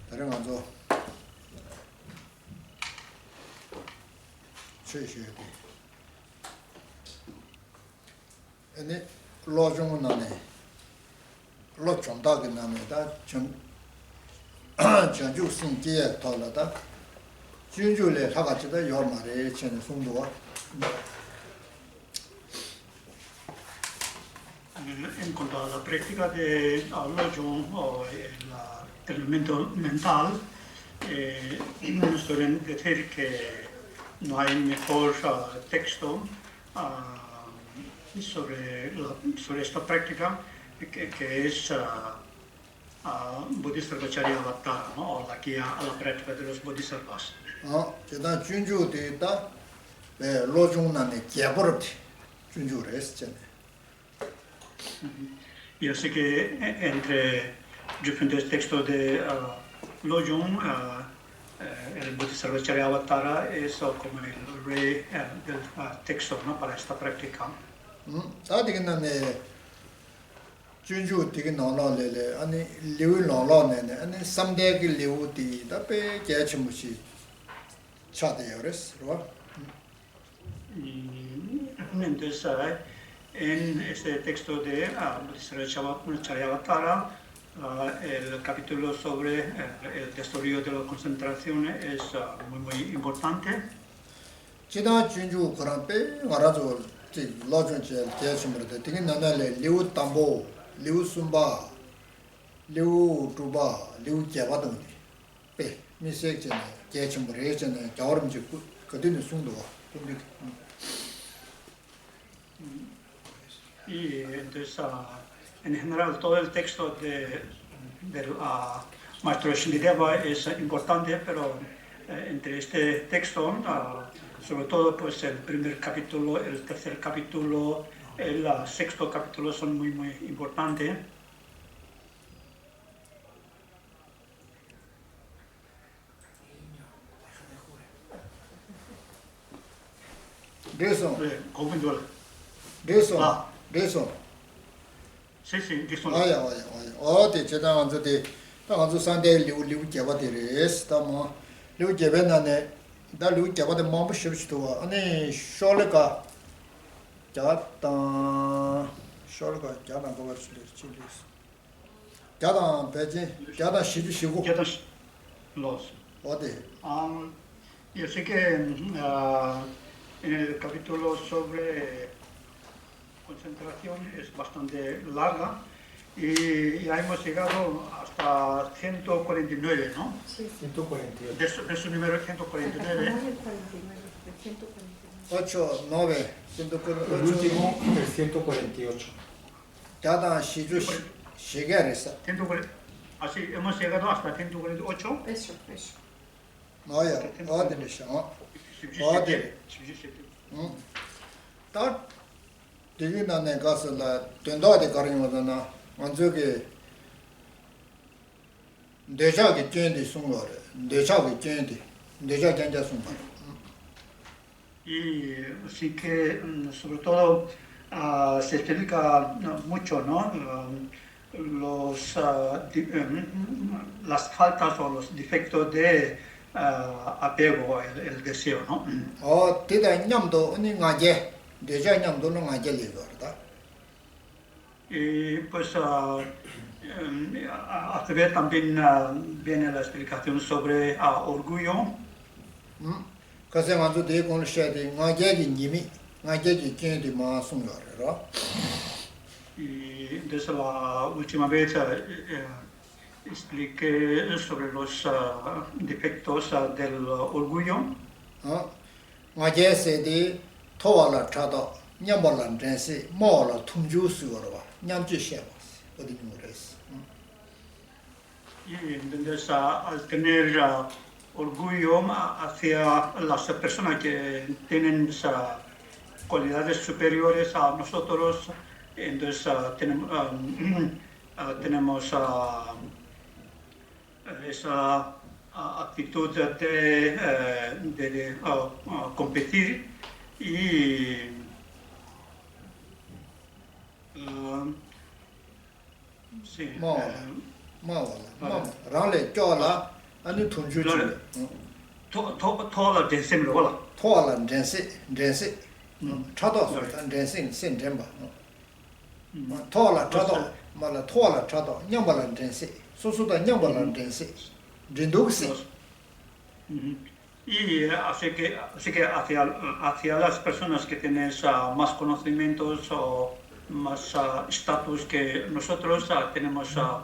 다른 거죠. 최시에. 아니 로종은 나네. 로 좀다게 나네. 다좀 전주 신기에 돌아다. 준주래 하가지다 요 말에 전에 송도와. En cuanto a la práctica de Lojong o el elemento mental, nos suelen decir que no hay mejor texto sobre esta práctica que es Bodhisattvacharya Avatar, ¿no? O la guía a la práctica de los bodhisattvas. 제가 준주 데이터 로종난에 개버럽지 준주를 했잖아요. Y así que entre diferentes textos de Lojong, el Bodhisattvacharya Avatara es como el rey del texto, ¿no? Para esta práctica. 다디긴나네 준주 되게 나나래래 아니 리우 나나네 아니 삼대기 리우디 답에 개침무시 차대요레스 로 Entonces, en este texto de Bodhisattvacharya Avatara, el capítulo sobre el desarrollo de la concentración es muy importante. 지다 준주 그런데 알아서 지 로전제 개침으로 되게 나나래 리우 담보 리우 숨바 리우 두바 리우 개바도 빼 미세잖아 개침으로 해잖아 겨울음지 그들은 숨도 근데 Y entonces, en general, todo el texto del maestro Shantideva es importante, pero entre este texto, sobre todo pues el primer capítulo, el tercer capítulo, el sexto capítulo son muy importantes. 그래서 그래서 Sí, dijo. 아야 어디 제가 저기 당주 산대 리우 개바들이 스타모 리우 개변안에 다 리우 개바데 몸부 싶지도 아니 쇼르가 자다 쇼르가 자다 거를 칠리스 자다 배지 자다 시주시고 Los. 어디 Yo sé que en el capítulo sobre concentración es bastante larga y ya hemos llegado hasta 149, ¿no? Sí, 148. De su número 149. 8, 9, El último, el 148. 자다 시주 시계랬어. 140. Así hemos llegado hasta 148. Eso. 나야 어디랬어? 어디? 딱 되기나네 가서라 된다데 가르면서나 먼저게 대자게 쩐디 숨거래 대자게 쩐디 대자 견자 숨거 Y sí que sobre todo se explica mucho, ¿no? Las faltas o los defectos de apego, el deseo, ¿no? 대다 냠도 언니 가게 대자 냠도는 가게 리거다 Y pues hace ver también viene la explicación sobre orgullo. 그래서 먼저 대고는 셔야 가게기 님이 가게기 쩐디 마 숨거래라 Y desde la última vez expliqué sobre los defectos del orgullo. 가게세디 토와라 차도 냠발란 전세 모라 퉁주스거라 봐 냠지셔 어디 모르겠어 Y entonces al tener orgullo hacia las personas que tienen cualidades superiores a nosotros, entonces tenemos esa actitud de competir y sí, rāng lē kyō lā 아니 통주 Claro. toda la densem lo la. 토알란 렌세 차도 렌세 센템바 토알라 차도 말라 토알라 차도 냥발란 렌세 소소다 냥발란 렌세 린독시 Y así que hacia las personas que tienen más conocimientos o más estatus que nosotros, tenemos la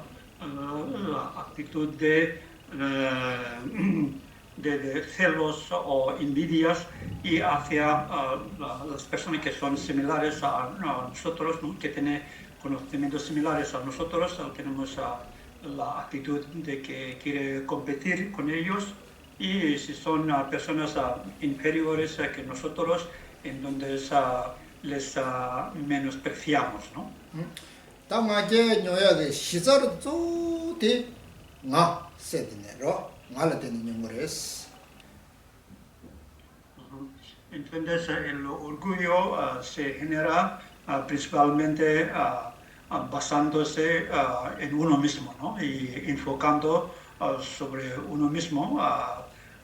actitud de celos o envidias, y hacia las personas que son similares a nosotros, ¿no? Que tienen conocimientos similares a nosotros, tenemos la actitud de que quiere competir con ellos. Y si son personas inferiores que nosotros, en donde les menospreciamos, ¿no? 당아제 녀야게 시자르도 나 세드네로 말하는 거레스. Entonces el orgullo se genera principalmente basándose en uno mismo, ¿no? Y enfocando sobre uno mismo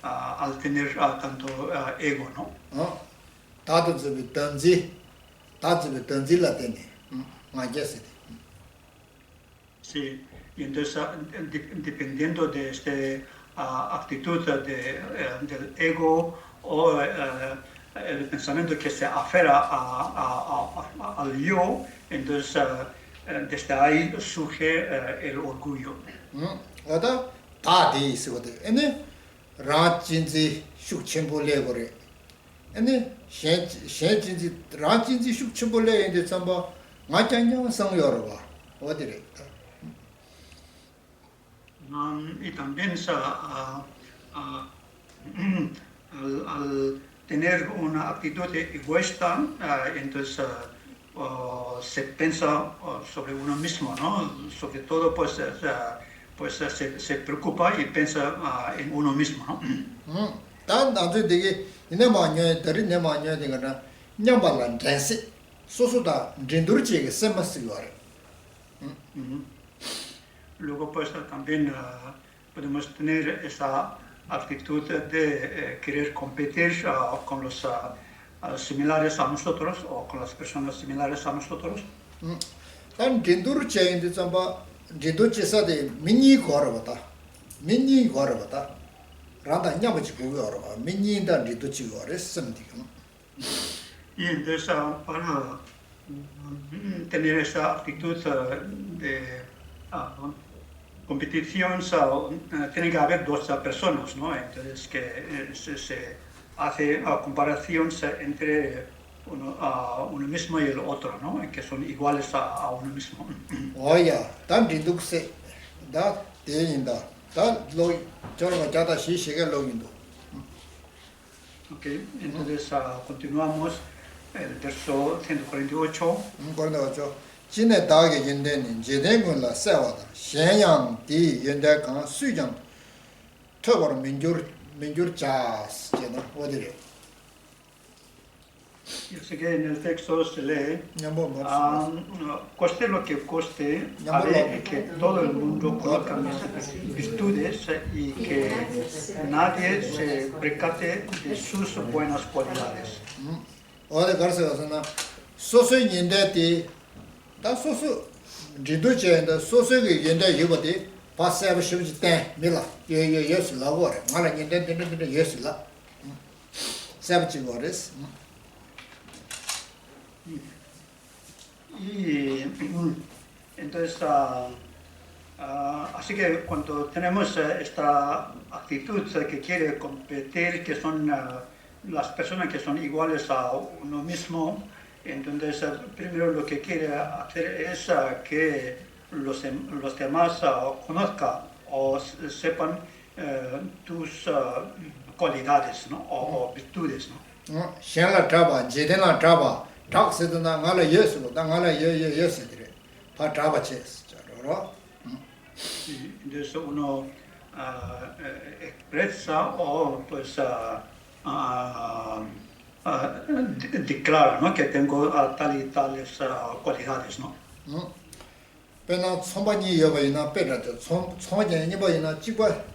al tener tanto ego, ¿no? 다들 던지 던질라 되네. 맞겠어. Sí, y entonces dependiendo de esta actitud del ego o el pensamiento que se aferra al yo, entonces desde ahí surge el orgullo. 어다 다디 있거든. 에네 라진지 슉침볼레고래. 에네 셴진지 라진지 슉침볼레 인데 참바 마찬냥 성여러 봐. 어디래? Y también al tener una actitud egoísta, entonces se piensa sobre uno mismo, ¿no? Sobre todo pues se preocupa y piensa en uno mismo, ¿no? 단 나도 되게 이내 마녀에 들이 내 마녀에 되거나 냠발란 댄스 소소다 린도르지게 셈마스고 알아. Luego pues también podemos tener esa actitud de querer competir con los similares a nosotros o con las personas similares a nosotros. 단 린도르지인데 참바 린도르지사데 미니 거러버다. 미니 거러버다. 라다 냐버지 그거 알아. 미니다 린도르지 거래 셈디가. Y entonces para tener esa actitud de competición tiene que haber dos personas, ¿no? Entonces que se hace comparación entre uno mismo y el otro, ¿no? Que son iguales a uno mismo. 오야, 단 린독세. 다 대인다. 다 로 저러가 자다 시시게 로인도. Okay, entonces continuamos el verso 148. 그러나죠. 진의 다게 인데는 제대군라 세워다. 현양 디 연대강 수장 특으로 민주르 자스 제나 어디래. Yo sé que en el texto se lee, coste lo que coste, haré que todo el mundo conozca mis virtudes y que nadie se percate de sus buenas cualidades. 어디 가서나 소소인 인데디 다 소소 리도제인데 소소의 인데 이거디 파세브 쉽지 때 밀라 예스 라고래 말아 인데 예스 라 세브지 거레스. Y entonces, así que cuando tenemos esta actitud que quiere competir, que son las personas que son iguales a uno mismo, entonces primero lo que quiere hacer es que los demás conozcan o sepan tus cualidades, ¿no? O virtudes, ¿no? 샹라 잡아 제대나 잡아 닥스드나 나라 예스로 나라 예스들이 다 잡아체스 저러. Entonces uno expresa o pues declara, ¿no? Que tengo tal y tales cualidades, ¿no? 배나 손바니 여바이나 빼라도 손바니 여바이나 찍바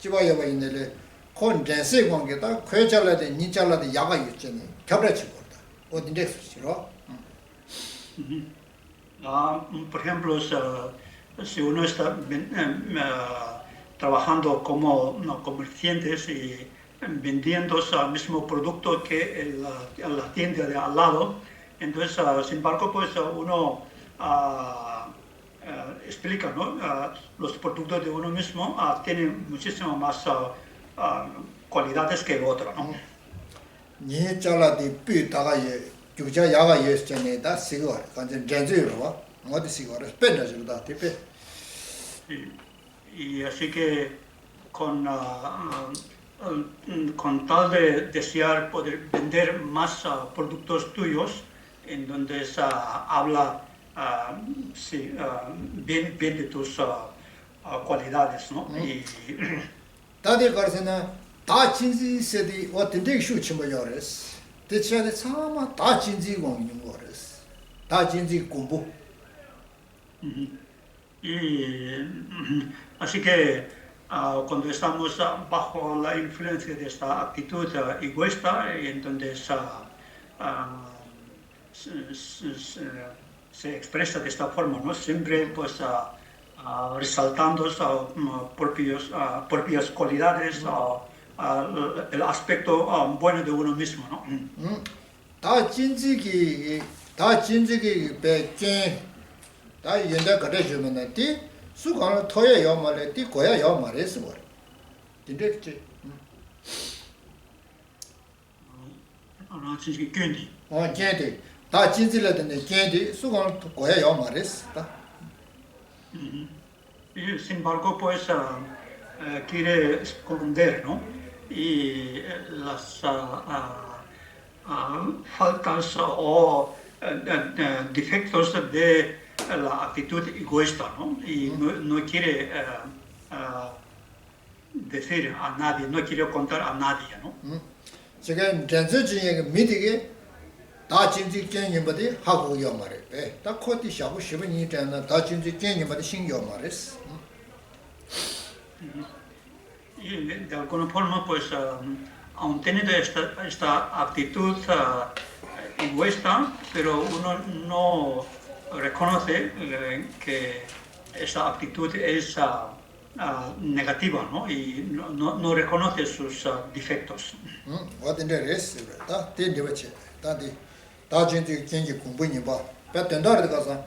여바이네래 콘 댄스 관계다 괴잘라데 니잘라데 야가 있잖니 겹라치고다 어딘데 싫어 Por ejemplo, si uno está trabajando como comerciantes y vendiendo el mismo producto que en la tienda de al lado, entonces, sin embargo, pues uno explica, ¿no? Los productos de uno mismo tienen muchísimo más cualidades que el otro, ¿no? 니 잘라데 삐다가 주자 야가 있잖니 다 시거 완전 전주로 와 어디 시거 빼다지로다 티페 Y así que con tal de desear poder vender más productos tuyos, en donde habla bien de tus cualidades, ¿no? Y 다들 가르세나 다 진지 세디 어떤데 슈치모 요레스 대체에 참아 다 진지 공인 거레스 다 진지 공부 Y así que cuando estamos bajo la influencia de esta actitud egoísta, en donde se expresa de esta forma, ¿no? Siempre pues resaltando propias cualidades, el aspecto bueno de uno mismo, ¿no? 다 진지기 백견 다 연다 그래 주면은 띠 수강을 토야 요 말에 띠 고야 요 말에서 뭐 진짜지 진짜 괜히. 겐디 다 진지라던데 겐디 수강을 고야 요 말에서 다 Y sin embargo, pues quiere esconder, ¿no? Y las faltas o defectos de la actitud egoísta, ¿no? Y no quiere decir a nadie, no quiere contar a nadie, ¿no? 지금 전체적인 미디게 다 진지 개념들이 하고 요 말에 다 코디 샤고 싶은 이잖아 다 진지 개념들이 신경 말에서 Y de alguna forma, pues, aun teniendo esta actitud egoísta, pero uno no reconoce que esa actitud es negativa, ¿no? Y no reconoce sus defectos. 어딘데 레스 다 된데버치 다 진지 경기 공부님 봐 배된다르 가서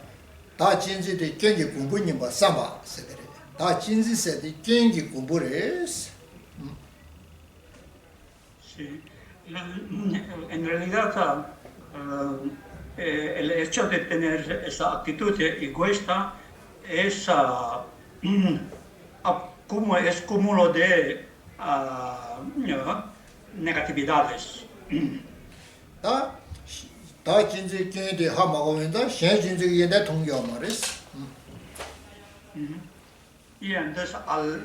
다 진지의 경기 공부님 봐 삼바 세들이 다 진지세의 경기 공부레스 Sí. En realidad, el hecho de tener esa actitud egoísta es cúmulo de negatividades. 다 진지 경기 하마고 있는데 신 진지 얘네 통교 말이스 Y entonces, al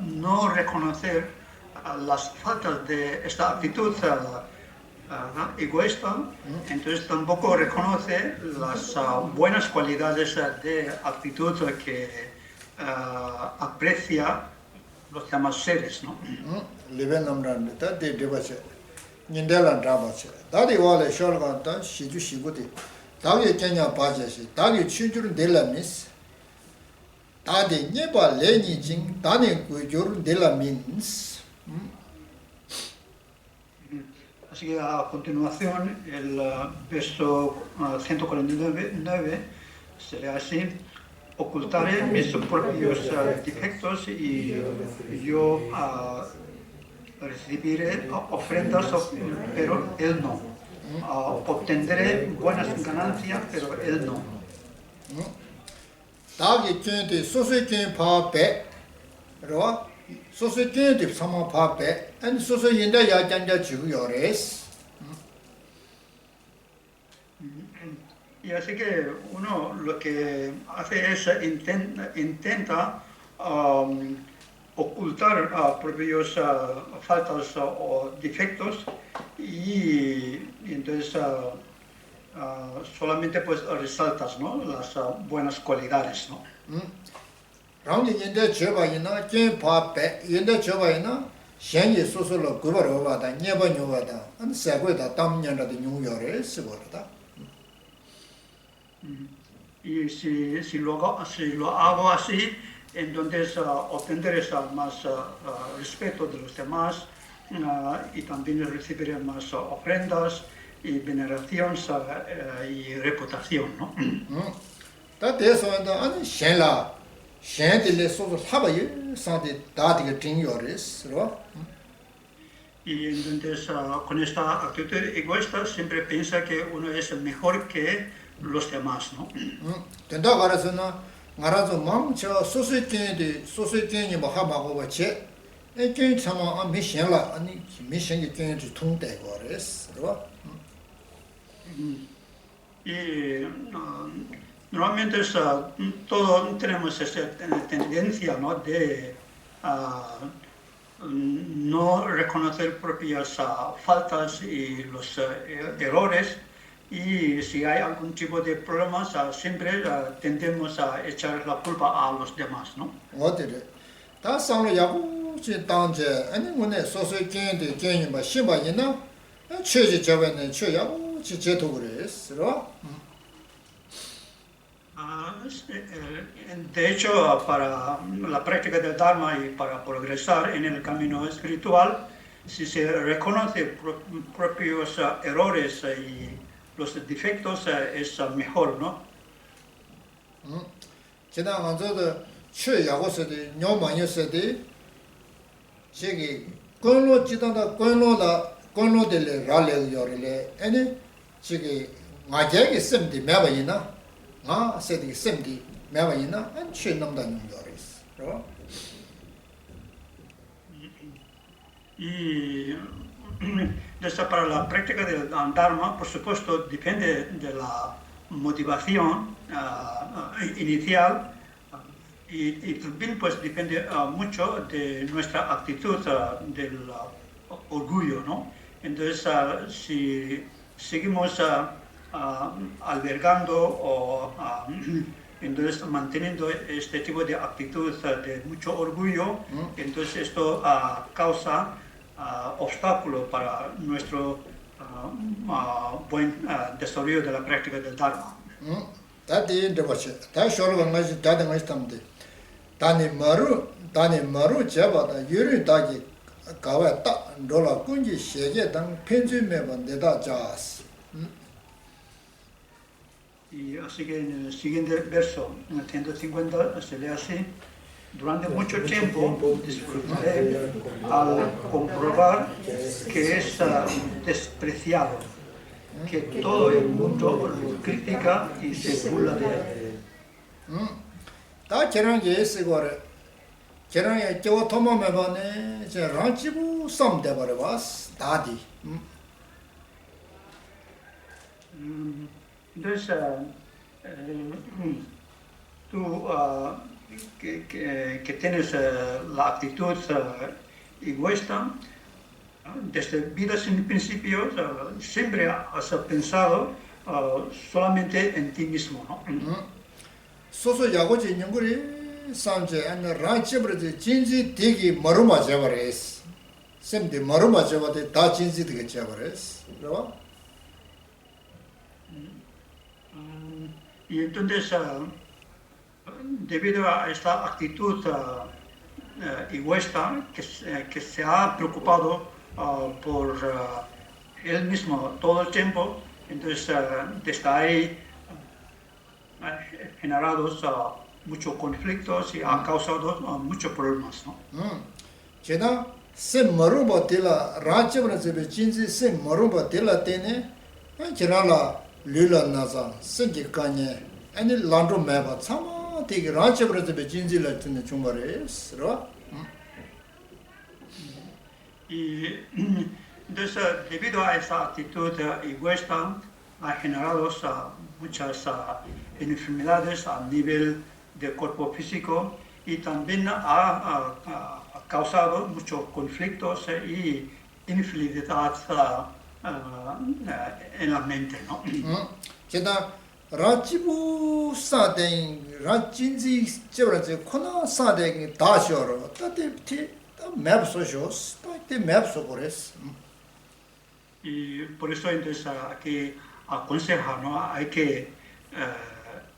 no reconocer las faltas de esta actitud egoísta, entonces tampoco reconoce las buenas cualidades de actitud que aprecia los demás seres, ¿no? 리벤 남란데 다 데버치 닌델란 잡아치 다디 와래 셜간다 시주 시고디 다게 ken야 바제시 다게 취주를 델라미스 다데 녜바 레니징 다네 구조를 델라민스 Así que a continuación el verso 149 será así: ocultaré mis propios defectos y yo recibiré ofrendas, pero él no. Obtendré buenas ganancias, pero él no. 다게 켄데 소소켄 파베 로 소소켄데 사마 파베 안 소소인데 야잔자 지구 요레스 Y así que uno lo que hace es intenta ocultar propios faltas o defectos y entonces solamente pues resaltas, ¿no? Las buenas cualidades, ¿no? rāngi yindā chöpa yinā, jīn pā pē, yindā chöpa yinā, xiāngi sūsū lō gubā rōba dā, nyeba nyōba dā, an sēgui dā, tam nyanda dā nyū yō rē, sīgō rā dā. Y si lo hago así, entonces obtendré más respeto de los demás y también recibiré más ofrendas y veneración y reputación, ¿no? Tā tē sō yindā, an xiān lā, xiān tī lē sūsū lhāba yī, sāntī dā tī kā tīng yō rē, sīrwa. Y entonces con esta actitud egoísta siempre piensa que uno es mejor que los demás, ¿no? Tēndā kārā sō na, ngā rā sō māṅ chā sūsū kēng yī mā hā mā gō bā chē, kēng chā mā ā mī xiān lā, mī xiān kī kēng chī tūng tē gō rē, sīrwa. Y normalmente todos tenemos esa tendencia, ¿no? De no reconocer propias faltas y los errores, y si hay algún tipo de problemas siempre tendemos a echar la culpa a los demás, ¿no? 어디래? 다 상로 야구 지 당제 아니 뭐네 소소 게임데 게임 뭐 시바이나 최지 저번에 최 야구 지 제도 그랬어. De hecho, para la práctica del Dharma y para progresar en el camino espiritual, si se reconoce propios errores y los defectos, es mejor, ¿no? 지난 완전히 최 야구서도 녀만여서도 저기 권로 지단다 권로들 라레 요래 아니 저기 마제게 셈디 매바이나 아 세디 셈디 매바이나 안 최남단 요래스 Y desde para la práctica del Dharma, por supuesto, depende de la motivación inicial y también pues depende mucho de nuestra actitud del orgullo, ¿no? Entonces, si seguimos albergando o entonces manteniendo este tipo de actitud de mucho orgullo, entonces esto causa obstáculo para nuestro buen desarrollo de la práctica del Dharma. 다디 데버치 다 쇼르가 마지 다데 마지 담데 다니 마루 제바다 유르 다기 가와 딱 돌아 군지 세계 당 편주매번 내다 자스 Y así que en el siguiente verso, en el 150, se lee así: durante mucho tiempo disfrutaré al comprobar que es despreciado, que todo el mundo lo critica y se burla de él. 다 계란게 쓰고래 계란에 저 토마메바네 저 란치부 썸데 버려 봤 다디 Entonces, tú que tienes la actitud egoísta, desde vida sin principios, siempre has pensado solamente en ti mismo, ¿no? 소소 야고지 연구리 산제 안 란치브르지 진지 되기 머루마 제버레스 셈데 머루마 제버데 다 진지 되게 제버레스 그러 Y entonces, debido a esta actitud egoísta, que se ha preocupado por él mismo todo el tiempo, entonces desde ahí generados muchos conflictos y ha causado muchos problemas, ¿no? 제가 셈 머루바 데라 란치브르 제베 진지 셈 머루바 데라 테네 제라라 룰라 나자 생기 까네 아니 란도 매바 참아 되게 란치브르 제베 진지를 듣는 중거레스 로 Y entonces, debido a esa actitud egoísta, ha generado muchas enfermedades a nivel del cuerpo físico y también ha causado muchos conflictos y infelicidad en la mente, ¿no? 제가 라치부 사된 라친지 저런지 코나 사된 다셔로 따뜻히 맵소쇼스 따뜻히 맵소고레스. Y por eso entonces aquí aconseja, ¿no? Hay que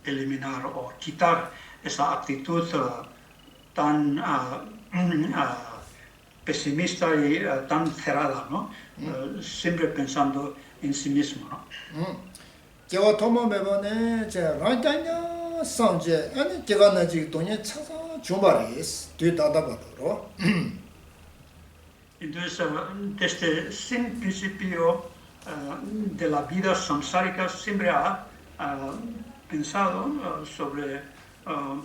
eliminar o quitar esa actitud tan pesimista y tan cerrada, ¿no? Siempre pensando en sí mismo, ¿no? 제가 도마매번에 제 라이다냐 상제 아니 제가 나지 돈에 찾아 주말이스 뒤다다바도로. Entonces, desde sin principio de la vida samsárica siempre ha pensado sobre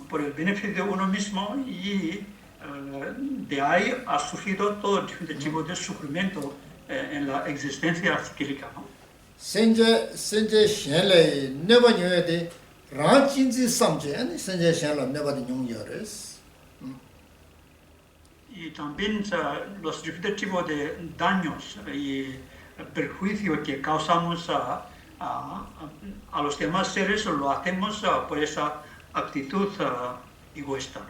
por el beneficio de uno mismo y de ahí ha surgido todo tipo de sufrimiento en la existencia cíclica, ¿no? senje shenle never knew de ranjinji samje and senje shenle never the young years. Y también los diferentes tipos de daños y perjuicios que causamos a los demás seres lo hacemos por esa actitud egoísta.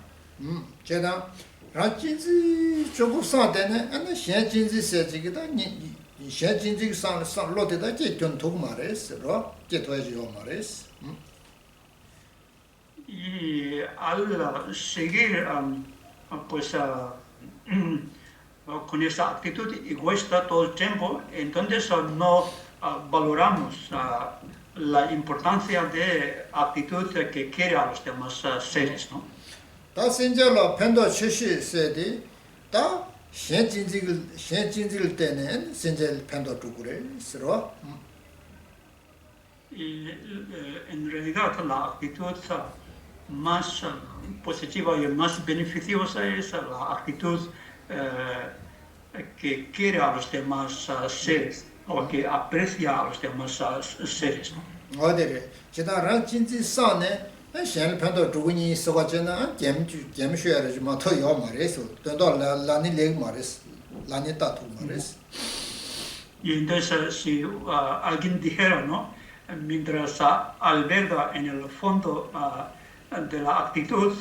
제가 ranjinji chobu sadene and shenjinji sejigida ni shenjinji san loteda je jon tog mares ro je toje yo mares. Y al seguir pues con esa actitud egoísta todo el tiempo, entonces no valoramos la importancia de actitud que quiere a los demás seres, ¿no? 다 senjalo pendo chishi sedi 다 shenjinji 때는 senje pendo tukure sro. Y en realidad la actitud más positiva y más beneficiosa es la actitud que quiere a los demás seres o que aprecia a los demás seres, ¿no? 어디래 제가 ranjinji 산에 shen pendo tukuni so가잖아 gemshöre 좀 더 요 말해서 또 라니 leg 말했어 라니 따투 말했어. Y entonces si alguien dijera, ¿no? Mientras alberga en el fondo de la actitud,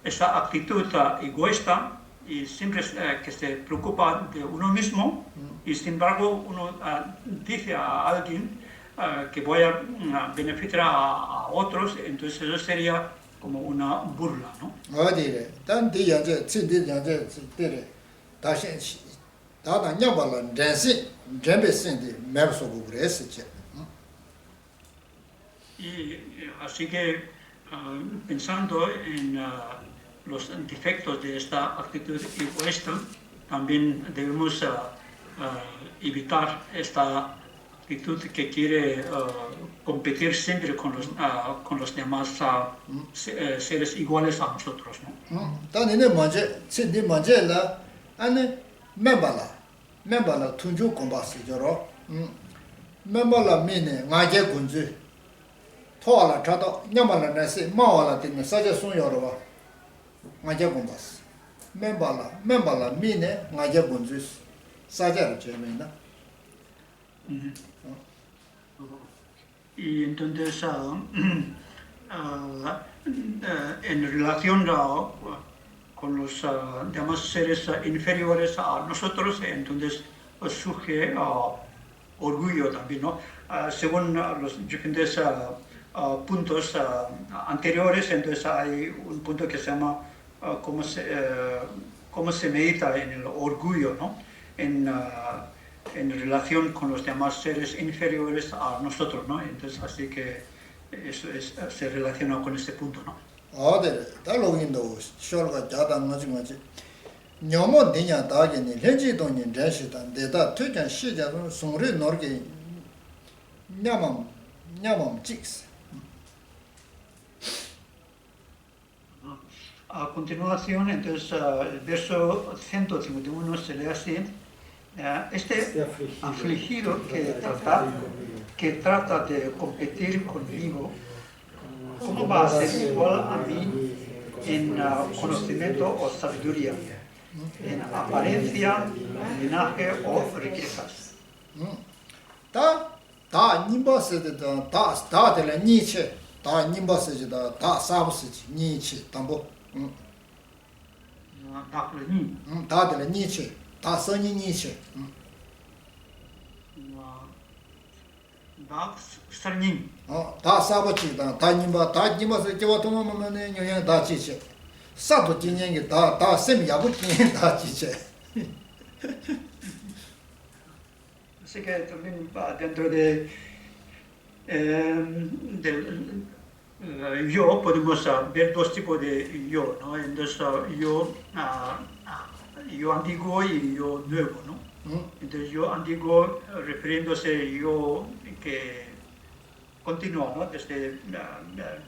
esa actitud egoísta y siempre que se preocupa de uno mismo y sin embargo uno dice a alguien que voy a beneficiar a otros, entonces eso sería como una burla, ¿no? 어디래 단디 양제 친디 양제 때래 다시 다다 냐발은 렌시 렌베신디 맵소고 그랬지. Y así que pensando en los defectos de esta actitud egoísta, también debemos evitar esta actitud que quiere competir siempre con los demás seres iguales a nosotros, ¿no? 단이네 먼저 친디 먼저라 아니 멤버라 tunju komba스 저로 멤버라 미네 나제 군주 토알라 차도 냐말라 나세 마와라 되는 사제 손여로 봐 나제 komba스 멤버라 미네 나제 군주 사제를 제메나. Y entonces en relación con los demás seres inferiores a nosotros, entonces surge orgullo también, ¿no? Según los diferentes puntos anteriores, entonces hay un punto que se llama cómo se medita en el orgullo, ¿no? En relación con los demás seres inferiores a nosotros, ¿no? Entonces así que eso se relaciona con este punto, ¿no? 어데 달로긴도 쇼가 자다 맞지 녀모 되냐 다게니 렌지도니 렌시다 데다 퇴전 시작은 송리 노르게 냐맘 찍스. A continuación, entonces, el verso 151 se lee así: este afligido que trata de competir conmigo, ¿cómo va a ser igual a mí en conocimiento o sabiduría, en apariencia, linaje o riquezas? 다 님바스데 다들 니체 다 님바스지다 다 사브스지 니체 담보 다들 니체 다 선이 니체 Страни. 다 사버지다 다 님바스 지와토모면은 영양 다 지체 사도 진행이 다 셈이야고 진행 다 지체 Así que también dentro del yo podemos ver dos tipos de yo, ¿no? Entonces yo antiguo y yo nuevo, ¿no? Entonces yo antiguo refiriéndose yo que continúa, ¿no? Desde la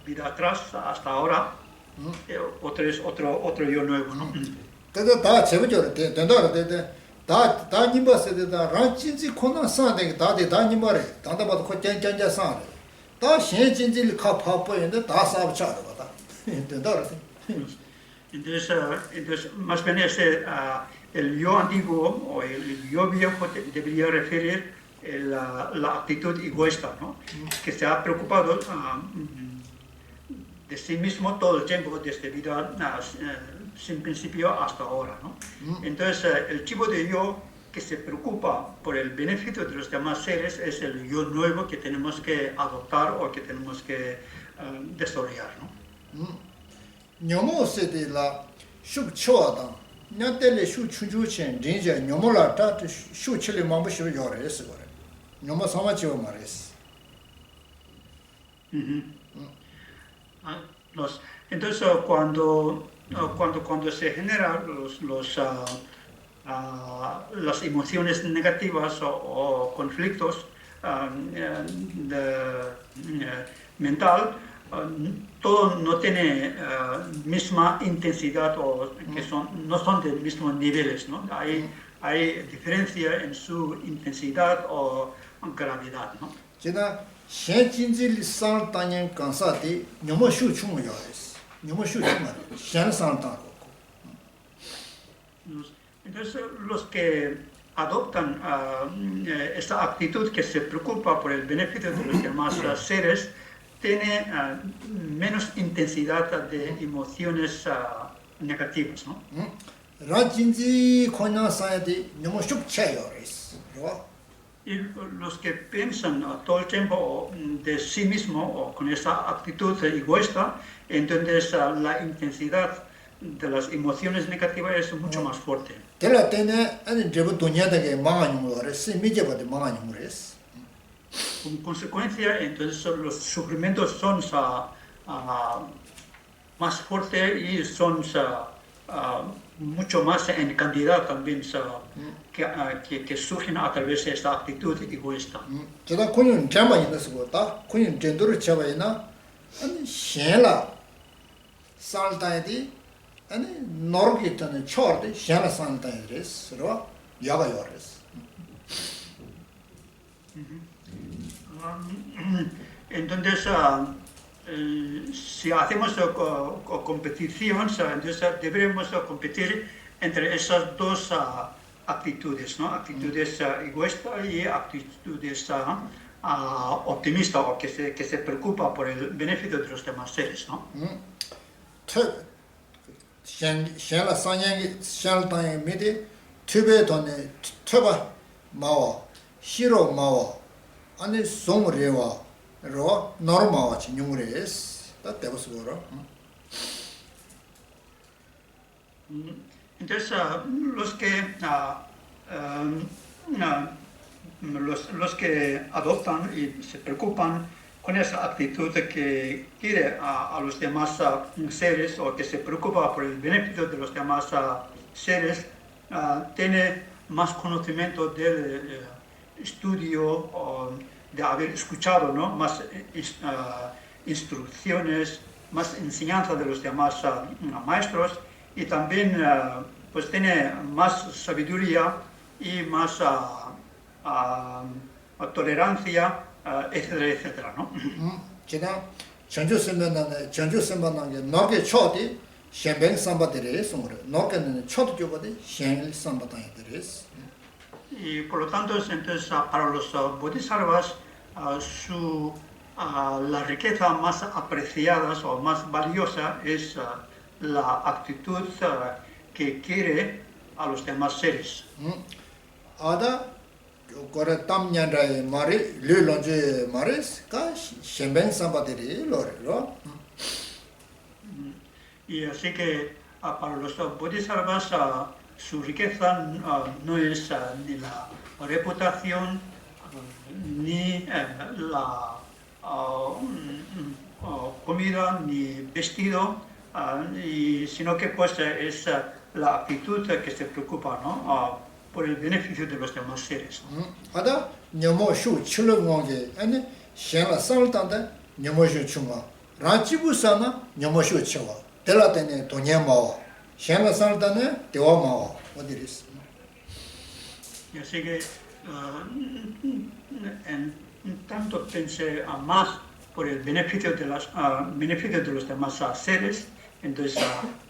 vida atrás hasta ahora, otro es otro yo nuevo, ¿no? 그래서 다 제부죠. 된다라 다 님바스데다 란친지 코나 산데 다 님바레 단다바도 코짠짠자 산데 다 신진질 카파포인데 다 사브차다 바다 된다라 Entonces, más bien el yo antiguo o el yo viejo debería referir la actitud egoísta, ¿no? Que se ha preocupado de sí mismo todo el tiempo, desde vida sin principio hasta ahora, ¿no? Entonces, el tipo de yo que se preocupa por el beneficio de los demás seres es el yo nuevo que tenemos que adoptar o que tenemos que desarrollar, ¿no? 녀모세데라 슈초다 냐텔레 슈춘주첸 린제 녀모라타 슈칠레 마부시 요레스 거래 녀모 사마치오 마레스 Entonces, cuando se generan las emociones negativas o conflictos mental, todo no tiene misma intensidad o que no son de mismos niveles, ¿no? Hay diferencia en su intensidad o gravedad, ¿no? 제가 현진질 산타년 간사디 녀모 슈충요레스 녀모 슈충마 샹산타고 Entonces, los que adoptan esta actitud que se preocupa por el beneficio de los demás seres, tiene menos intensidad de emociones negativas, ¿no? 라진지 코나사디 녀모 슈크차요레스 Y los que piensan todo el tiempo de sí mismo o con esa actitud egoísta, entonces la intensidad de las emociones negativas es mucho más fuerte. Tela tene ane jebu dunyadage mangañumure스 미제바데 mangañumu레스 Como consecuencia, entonces los sufrimientos son más fuertes y son mucho más en cantidad también que surgen a través de esta actitud egoísta. 제가 군인 잠바이나스고다 군인 전도를 잡아이나 아니 셴라 살다이디 아니 노르기트는 초르디 셴라 살다이레스로 야가요레스 Entonces, si hacemos competición, entonces deberemos competir entre esas dos actitudes, ¿no? Actitudes egoístas y actitudes optimistas o que se preocupa por el beneficio de los demás seres, ¿no? 셴라 산양이 샬다이 미디 투베 돈에 투바 마와 시로 마와 아니 송레와 로 노르마와 진용레스 다 때버스고로 Entonces, los que adoptan y se preocupan con esa actitud que quiere a los demás seres o que se preocupa por el beneficio de los demás seres, tiene más conocimiento del estudio o de haber escuchado, ¿no? Más instrucciones, más enseñanza de los demás maestros y también pues tiene más sabiduría y más tolerancia, etcétera, etcétera, ¿no? 제가 전주선반에 너게 초디 셴뱅 삼바데레 송으로 너게는 초도 줘버데 셴일 삼바다이데레스 Y por lo tanto, entonces, para los bodhisattvas, la riqueza más apreciada o más valiosa es la actitud que quiere a los demás seres. Ada kore tam nyandai mari le lonje maris ka shenben sambateri lore lo. Y así que para los bodhisattvas su riqueza no es ni la reputación ni la comida ni vestido, sino que pues es la actitud que se preocupa, ¿no? Por el beneficio de los demás seres. Ada nyomo shu chilo ngonge ane shenla saltanda nyomo shu chunga rajibu sana nyomo shu chewa tela tene tonye mawa shenla saltanda dewa mawa odiris. Y así que en tanto pensé más por el beneficio de los demás seres, entonces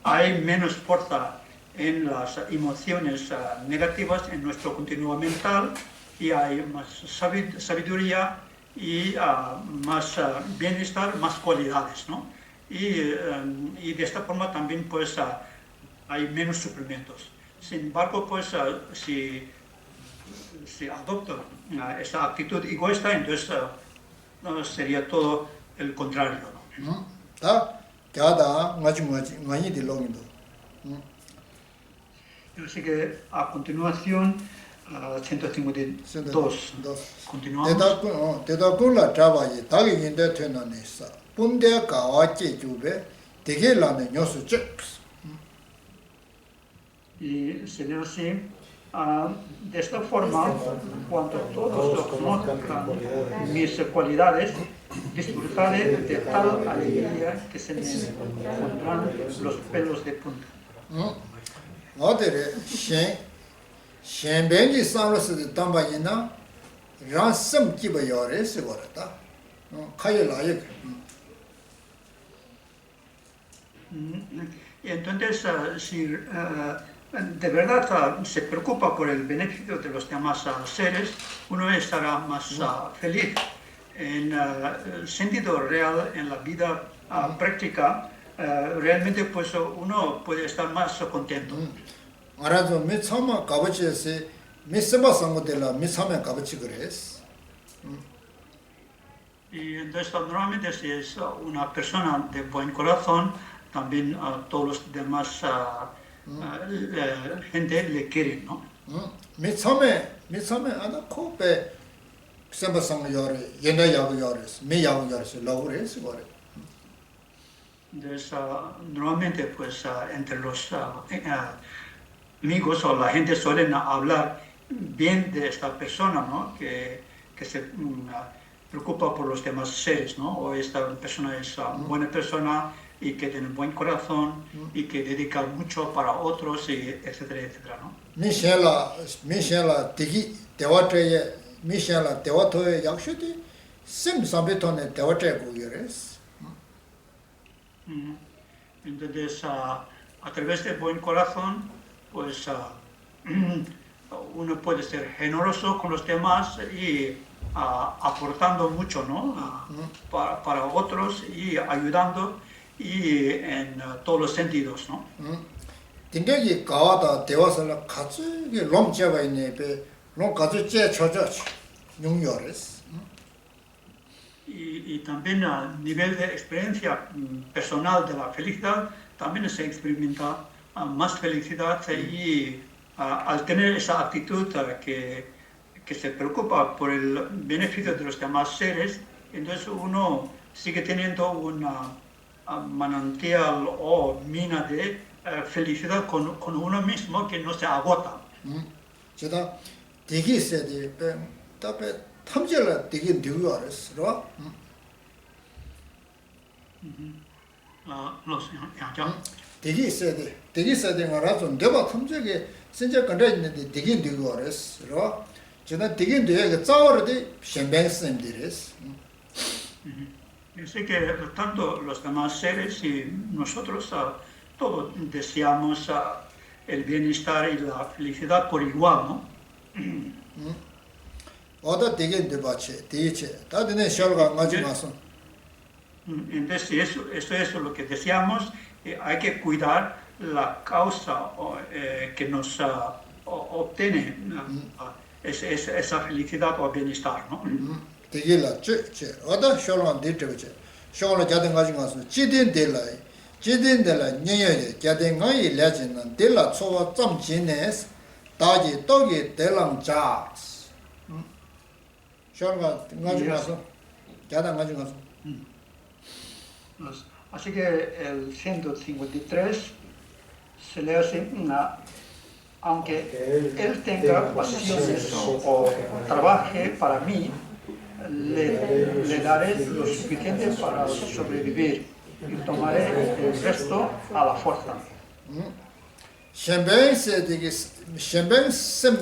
hay menos fuerza en las emociones negativas en nuestro continuo mental y hay más sabiduría y más bienestar, más cualidades, ¿no? Y de esta forma también pues hay menos sufrimientos. Sin embargo, pues si adopta esa actitud egoísta, entonces sería todo el contrario, ¿no? Así que a continuación, 152. Continuamos. Y se lee así, de esta forma, cuando todos conozcan mis cualidades, disfrutaré de tal alegría que se me pondrán los pelos de punta. 어디래 셴벤지 산로스 담바이나 란섬 기버요레 쓰고라다 카이라이. Y entonces, si de verdad se preocupa por el beneficio de los demás seres, uno estará más feliz. En el sentido real, en la vida práctica, realmente pues uno puede estar más contento. 알아서 미참마 가버치에서 미스바 상고들라 미참마 가버치 그랬어. Y entonces normalmente si es una persona de buen corazón, también todos los demás gente le quieren, ¿no? 미참에 아나 코페 미스바 상고 요래 옛날 야고 요래스 미 야고 요래스 라우레스 거래. Entonces, normalmente, pues, entre los amigos o la gente suelen hablar bien de esta persona, ¿no? Que se preocupa por los demás seres, ¿no? O esta persona es buena persona y que tiene buen corazón y que dedica mucho para otros, y etcétera, etcétera, ¿no? 미셸라 디기 대화트에 미셸라 대화토에 약속이 심삼베톤에 대화트고 요래스. Entonces, a través del buen corazón, pues uno puede ser generoso con los demás y aportando mucho, ¿no? Para otros y ayudando y en todos los sentidos, ¿no? 딩게기 가와다 대화설라 같이 롬제가 있네 롬 같이 제 쳐져치 용요레스. Y también a nivel de experiencia personal de la felicidad, también se experimenta más felicidad y al tener esa actitud que se preocupa por el beneficio de los demás seres, entonces uno sigue teniendo una manantial o mina de felicidad con uno mismo que no se agota. 제가 되게 있어야 돼. 답에 탐절라 되게 누구 알았어. 되게 있어야 돼. 되게 있어야 돼. 알아서 내가 탐절게 진짜 건데 있는데 되게 누구 알았어. 제가 되게 되게 싸워르데 셴뱅스님들이스. Así que tanto los demás seres y nosotros todos deseamos el bienestar y la felicidad por igual, ¿no? Oda degen de bache, dice, tadene shalga ngaji mason. Entonces, si eso es lo que deseamos, hay que cuidar la causa que nos obtiene esa felicidad o bienestar, ¿no? Degela che, oda shalga dite bache. Shalga jaden ngaji mason, chiden de la nyeye jaden ngai legend de la chowa zam jines, daji togi de lang jas. Shalga ngaji mason, jaden ngaji mason. Así que el 153 se lee así, aunque él tenga pasiones o trabaje para mí, le daré lo suficiente para sobrevivir y tomaré el resto a la fuerza. Shenben sem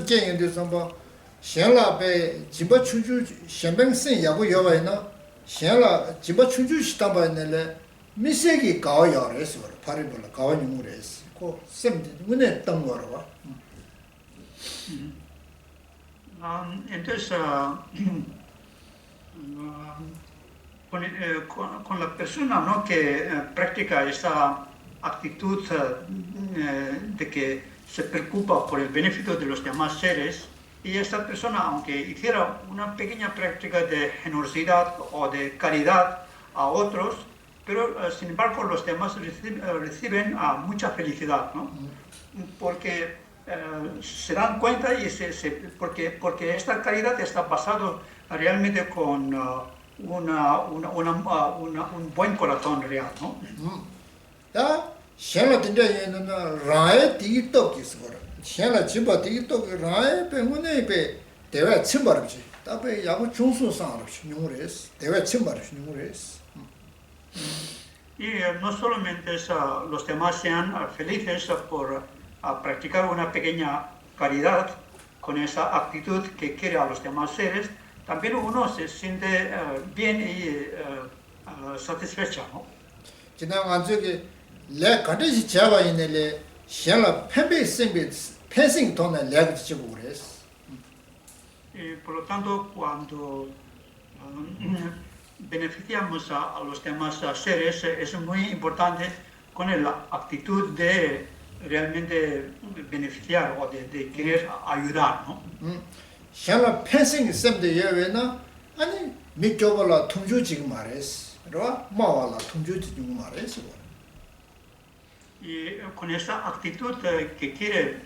gen de samba shenla be jiba chuju shenben sen yago yoba na shenla jiba chuju shitaba nele misegi gao ya res war paribula gao nyung res ko sem de mune tang war wa Entonces, con la persona, ¿no?, que practica esta actitud de que se preocupa por el beneficio de los demás seres, y esta persona, aunque hiciera una pequeña práctica de generosidad o de caridad a otros, pero sin embargo los demás reciben mucha felicidad, ¿no? Porque se dan cuenta y porque esta caridad está basada realmente con un buen corazón real, ¿no? da shenla tinja yen na rae di to ki sor shenla jiba di to rae pe mune pe dewa chimbar chi da pe yago chungsu sang nyung res dewa chimbar nyung res. Y no solamente los demás sean felices por practicar una pequeña caridad con esa actitud que quiere a los demás seres, también uno se siente bien y satisfecho, ¿no? 지난 안쪽에 내 가듯이 잡아 있는데 샬라 펜베 생베 펜싱 돈에 내가 지고 그랬어. Y por lo tanto, cuando beneficiamos a los demás seres, es muy importante con la actitud de realmente beneficiar o de querer ayudar, ¿no? 샬라 펜싱 셈데 예외나 아니 미교발라 통주 지금 말했어. ¿no? Mawala tungju tiñu mares. Y con esa actitud que quiere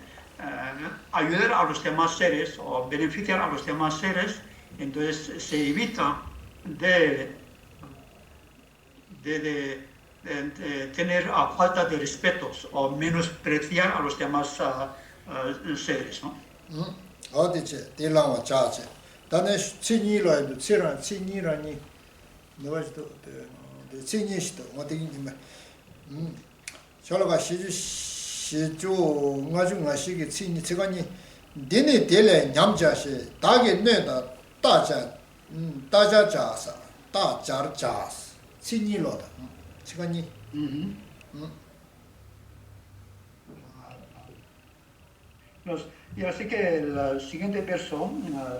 ayudar a los demás seres o beneficiar a los demás seres, entonces se evita de tener falta de respetos o menospreciar a los demás seres, ¿no? 어디지? 딜랑와 자체. 다네 친이로에도 친이라니 너와도 친이시도 어디인지 저러가 시주 가지고 친이 저거니 니네 델에 냠자시 다게 내다 따자자사 따자자스 친이로다 저거니 Y así que el siguiente verso,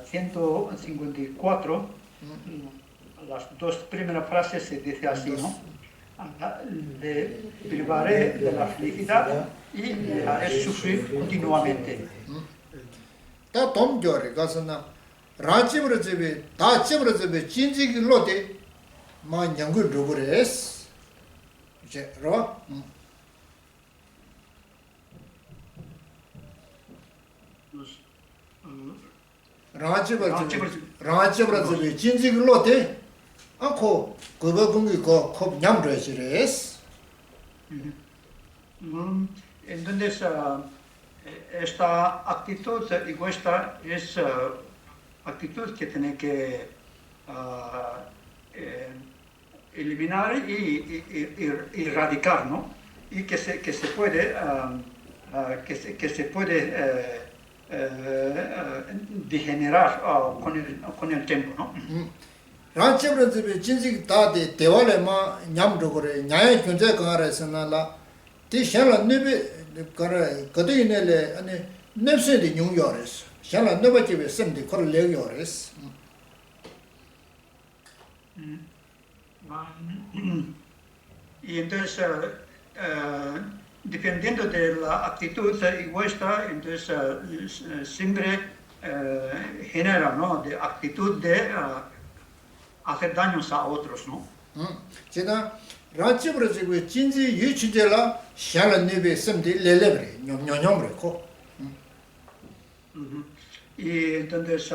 154, las dos primeras frases se dice así, ¿no? Le privaré de la felicidad y le haré sufrir continuamente. 다 domgyore 가서나 라집으로 집에 다 집으로 집에 진지기로데 마 양글 로그레스 이제 로 라집으로 집에 진지기로데 않고 그거 공기 거 냠르시레스. Entonces, esta actitud egoísta es actitud que tiene que eliminar y erradicar, ¿no? Y que se puede degenerar con el tiempo, ¿no? 라집으로 진지기 다데 대화레마 냠도 그래 냐에 존재 거라서나라 디샹라 네베 거래 거대이네레 아니 넵세디 뉴요레스 샹라 너버집에 쌤디 콜 레요레스 Y entonces, dependiendo de la actitud egoísta, entonces siempre genera, ¿no? De actitud de hacer daños a otros, ¿no? 제가 라치브로 지고 진지 유치제라 샹라 네베 쌤디 레레브레 뇽뇽뇽브레코 Y entonces,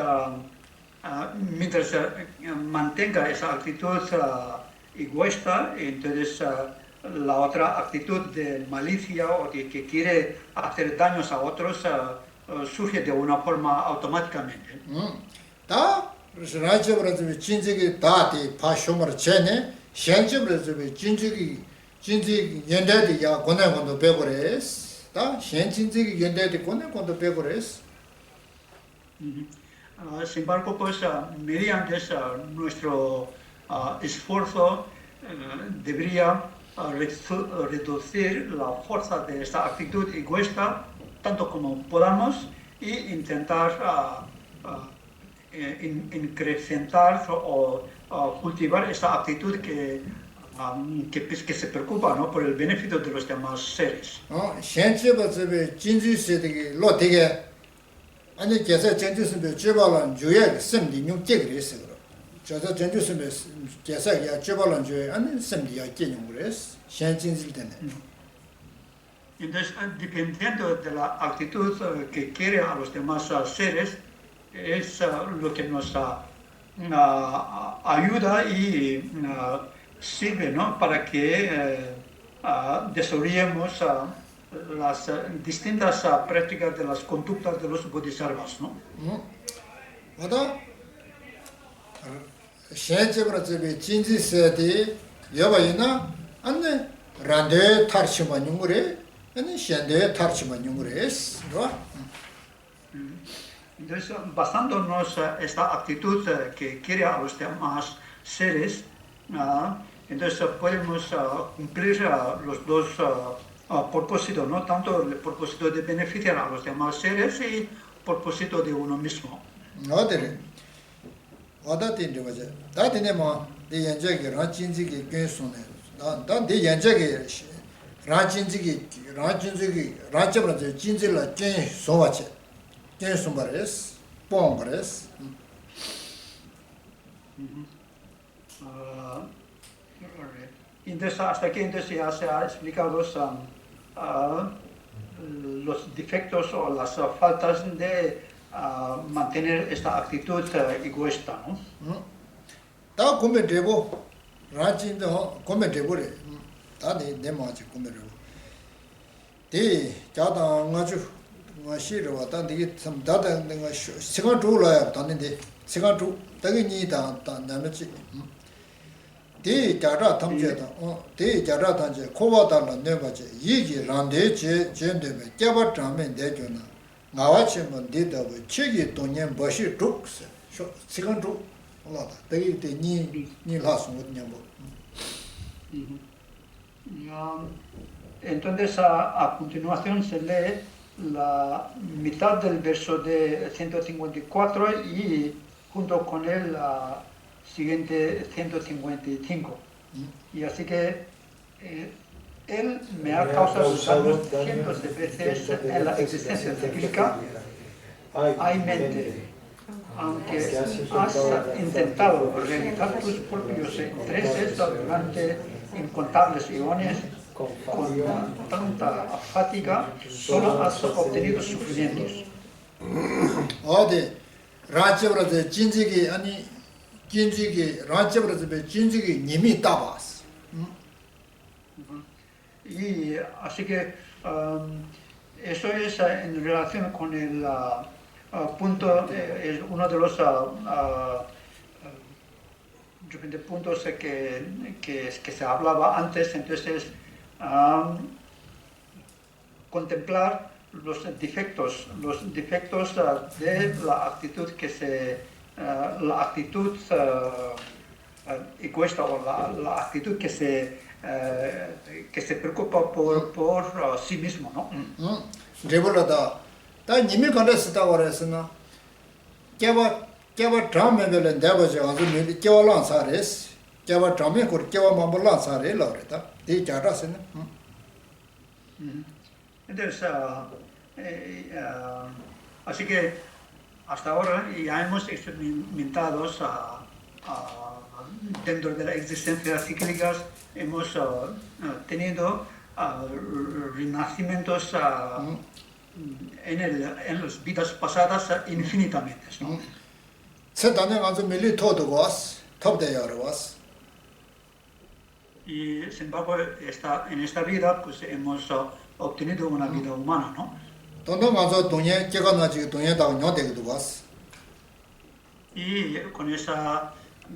mientras mantenga esa actitud egoísta, entonces la otra actitud de malicia o de que quiere hacer daños a otros surge de una forma automáticamente. 다 라치브로 지고 진지기 다디 파쇼머 체네 샹치브로 지고 진지 연대디 야 고네고도 베고레스 다 샹진지기 연대디 고네고도 베고레스 Sin embargo, pues mediante nuestro esfuerzo debería reducir la fuerza de esta actitud egoísta tanto como podamos e intentar incrementar o cultivar esta actitud que se preocupa, ¿no? Por el beneficio de los demás seres. 샹치브로 진지세디 로데게 아니 계사 전주스베 주발은 주에 쌤디 뉴제그레스 그러 저저 전주스베 계사야 주발은 주에 아니 쌤디야 개념그레스 샹진질 때네 Entonces, dependiendo de la actitud que quiere a los demás seres, es lo que nos ayuda y sirve, ¿no? Para que desarrollemos las distintas prácticas de las conductas de los bodhisattvas, ¿no? 와다 샹치브로 지베 진지세디 여바이나 안네 란데 타르치마 뉴그레 아니 샹데 타르치마 뉴그레스 너 Entonces, basándonos en esta actitud que quiere a los demás seres, entonces podemos cumplir los dos propósitos, ¿no? Tanto el propósito de beneficiar a los demás seres y el propósito de uno mismo. 어디래 와다딘데 와제 다딘에 뭐 대연적이 라진지기 괜찮네 나내 연적이 라진지기 라잡으로 진질라 괜 소와체 괜찮바레스 뽕바레스 Entonces, hasta aquí entonces ya se ha explicado los defectos o las faltas de mantener esta actitud egoísta, ¿no? 다 고메데보 라진도 고메데보레 다네 네마지 고메데보 데 자다 nga주 nga시로 왔다 되게 참 다다 내가 시간 둘러야 다는데 시간 둘 되게니다 다 나머지 데 자라 탐제다 데 자라 탐제 코바달라 네바지 이기 란데 제 제데베 깨바 담에 내줘나 나와치면 데다고 책이 돈년 버시 둑스 시간 둘 올라다 되게 니 라스 못 냐고 Entonces, a continuación se lee la mitad del verso de 154 y junto con él la siguiente 155. Y así que él me ha causado daños cientos de veces en la existencia cíclica. Hay mente, aunque has intentado realizar tus propios intereses durante incontables eones, con tanta fatiga, solo has obtenido sufrimientos. 어디 라츠브라데 진지기 아니 진지기 라츠브라데 진지기 님이 따봤어. Y así que eso es en relación con el punto, es uno de los puntos que se hablaba antes, entonces contemplar los defectos de la actitud la actitud egoísta o la actitud que se preocupa por sí mismo, ¿no? 레볼라다 다 님이 간다스다 거래서나 깨바 드라마벨은 대버지 아주 밀 깨와랑 사레스 깨바 드라마 거 깨와 mambol랑 사레 라레다 이 자라스는 Entonces, así que hasta ahora ya hemos experimentado dentro de la existencia cíclica, hemos tenido renacimientos en las vidas pasadas infinitamente, ¿no? 세단에 아주 밀리 토도 was 톱대야로 was Y sin embargo, en esta vida pues hemos obtenido una vida humana, ¿no? 돈도 가서 돈에 깨가 나지 돈에다가 녀대기도 was Y con esa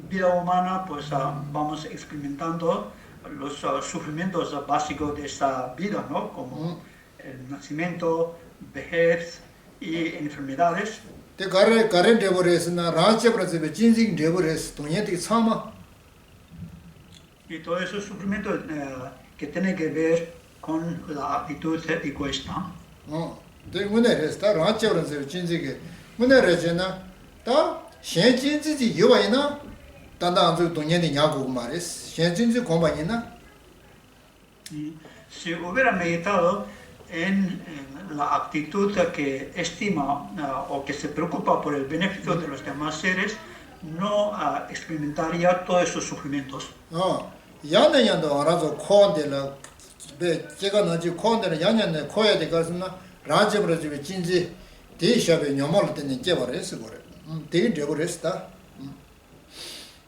vida humana pues vamos experimentando los sufrimientos básicos de esta vida, ¿no? Como el nacimiento, vejez y enfermedades. 때 가렌 데버레스나 라체브라즈베 진징 데버레스 돈에디 참아 Y todos esos sufrimientos que tienen que ver con la actitud egoísta. 데 문에레스다 라체브라즈베 진징게 문에레제나 다 현진지지 요바이나 단단주 돈에디 냐고 말이스 현진지 공부이나 Si hubiera meditado en la actitud que estima o que se preocupa por el beneficio de los demás seres, no experimentaría todos esos sufrimientos. 야네야도 알아서 코한테라 베 제가 나지 코한테라 야냐네 코야 되가스나 라제브라즈베 진지 대샤베 녀몰 때는 깨버렸어 그래 대 되버렸다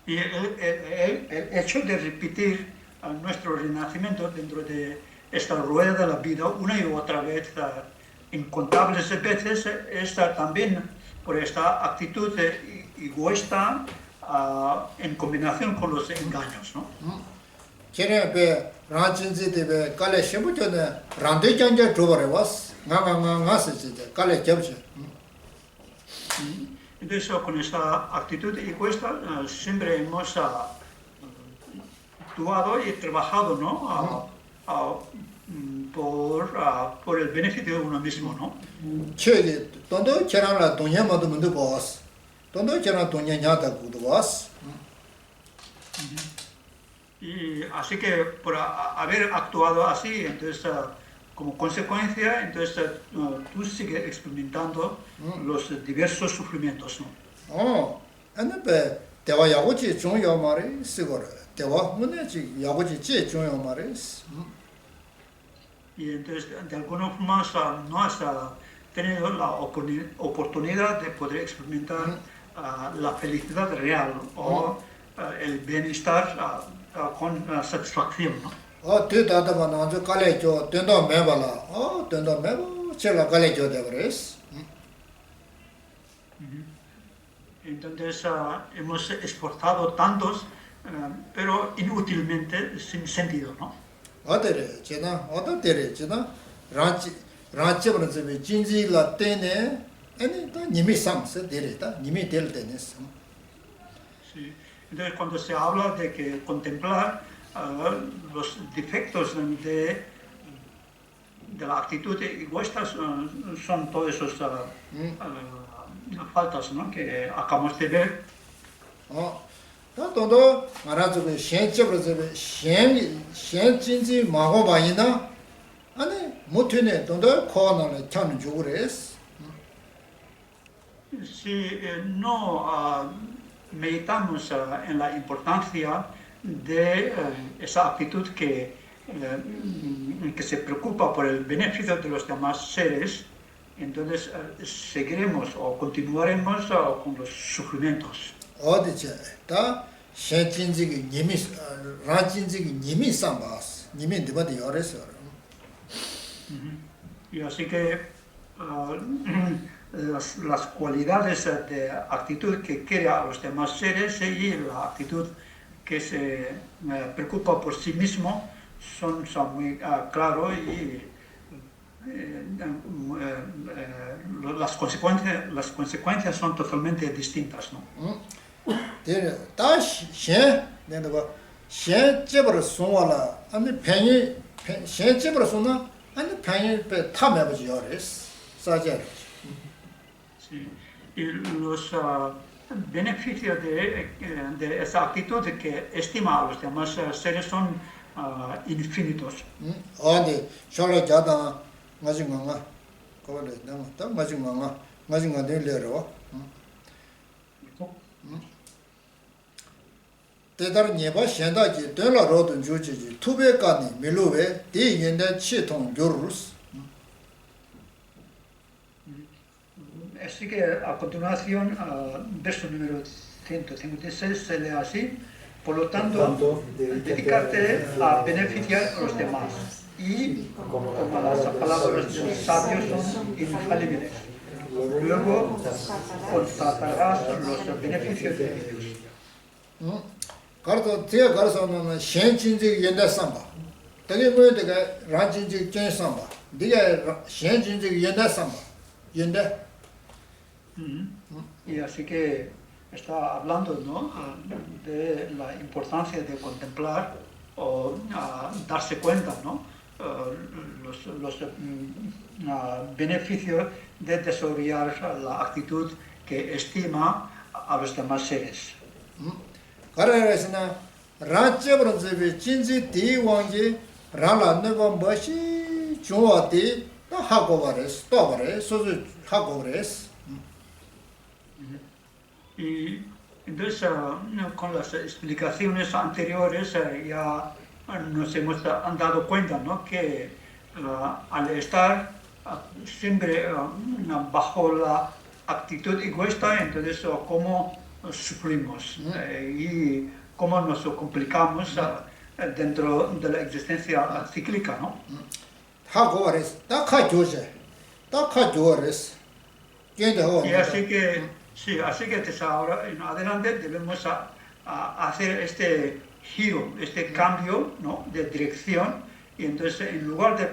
Y el hecho de repetir nuestro renacimiento dentro de esta rueda de la vida una y otra vez, incontables veces, está también por esta actitud egoísta en combinación con los engaños, ¿no? 걔네 라진지데 깔레 셴부전에 란데 장자 줘버려왔어 나가가가스지 깔레 겹지 Entonces, con esta actitud egoísta siempre hemos actuado y trabajado, ¿no? Por el beneficio de uno mismo, ¿no? 최기 돈도 계란라 돈야마도 문도 보았어 돈도 계란 돈야 냐다 구도 왔어 Y así que por haber actuado así, entonces como consecuencia, entonces tú sigues experimentando los diversos sufrimientos, ¿no? 안에 대화 야고지 중요 말이 쓰거라 대화 문에지 야고지 제 중요 말이 Y entonces de alguna forma no has tenido la oportunidad de poder experimentar la felicidad real o el bienestar con satisfacción, ¿no? 되다다가 나저 깔래죠 된다 매발라 된다 매고 제가 깔래죠 되버렸어 Entonces hemos esforzado tantos, pero inútilmente, sin sentido, ¿no? 어때래 제나 어때래 제나 라치브르즈베 진지라 때네 아니 또 님이 상스 데레다 님이 될 때네 Sí. Entonces, cuando se habla de que contemplar los defectos de la actitud egoísta son todas esas faltas, ¿no? Que acabamos de ver. 또도 말아주고 현집으로서 현진지 마고 바이나 아니 못되네 또도 코너를 찾는 주고레스 Si no meditamos en la importancia de esa actitud que se preocupa por el beneficio de los demás seres, entonces seguiremos o continuaremos con los sufrimientos. 어디지 다 현진지기 님이 라진지기 님이 삼바스 님이 누가도 열어서 Y así que las cualidades de actitud que crea a los demás seres y la actitud que se preocupa por sí mismo son muy claros y las consecuencias son totalmente distintas, ¿no? 다 내가 현집으로 송와라 아니 현집으로 송나 아니 배 타매버지 열어서 사제 Sí. Y los beneficios de esa actitud que estima a los demás seres son infinitos. 어디 쇼로 자다 맞은 건가? 그거를 너무 딱 맞은 건가? 맞은 건 들려로. 대다른 예바 현다지 되라로든 주지지 투베까니 밀로베 대인의 치통 교루스. Así que a continuación, verso número 156 se lee así: por lo tanto, dedícate a beneficiar a los demás y como las palabras de los sabios son infalibles. Luego constatarás los beneficios de ellos. 가르쳐 제가 가르쳐는 현진지 연대 삼바. 되게 뭐야 되게 라진지 전 삼바. 네가 현진지 연대 삼바. 연대. Y así que está hablando, ¿no?, de la importancia de contemplar o darse cuenta, ¿no?, los beneficios de desarrollar la actitud que estima a los demás seres. 가르쳐서는 라제브르즈비 진지 디왕지 라라네고 뭐시 좋아디 또 하고 버렸어. 또 버렸어. 소주 하고 버렸어. Y entonces, con las explicaciones anteriores ya nos hemos dado cuenta, ¿no?, que al estar siempre bajo la actitud egoísta, entonces cómo sufrimos y cómo nos complicamos dentro de la existencia cíclica, ¿no? 하고 버렸어. 딱 가져오세. 딱 가져오랬어. Y así que, sí, así que desde ahora en adelante debemos hacer este giro, este cambio, ¿no?, de dirección, y entonces en lugar de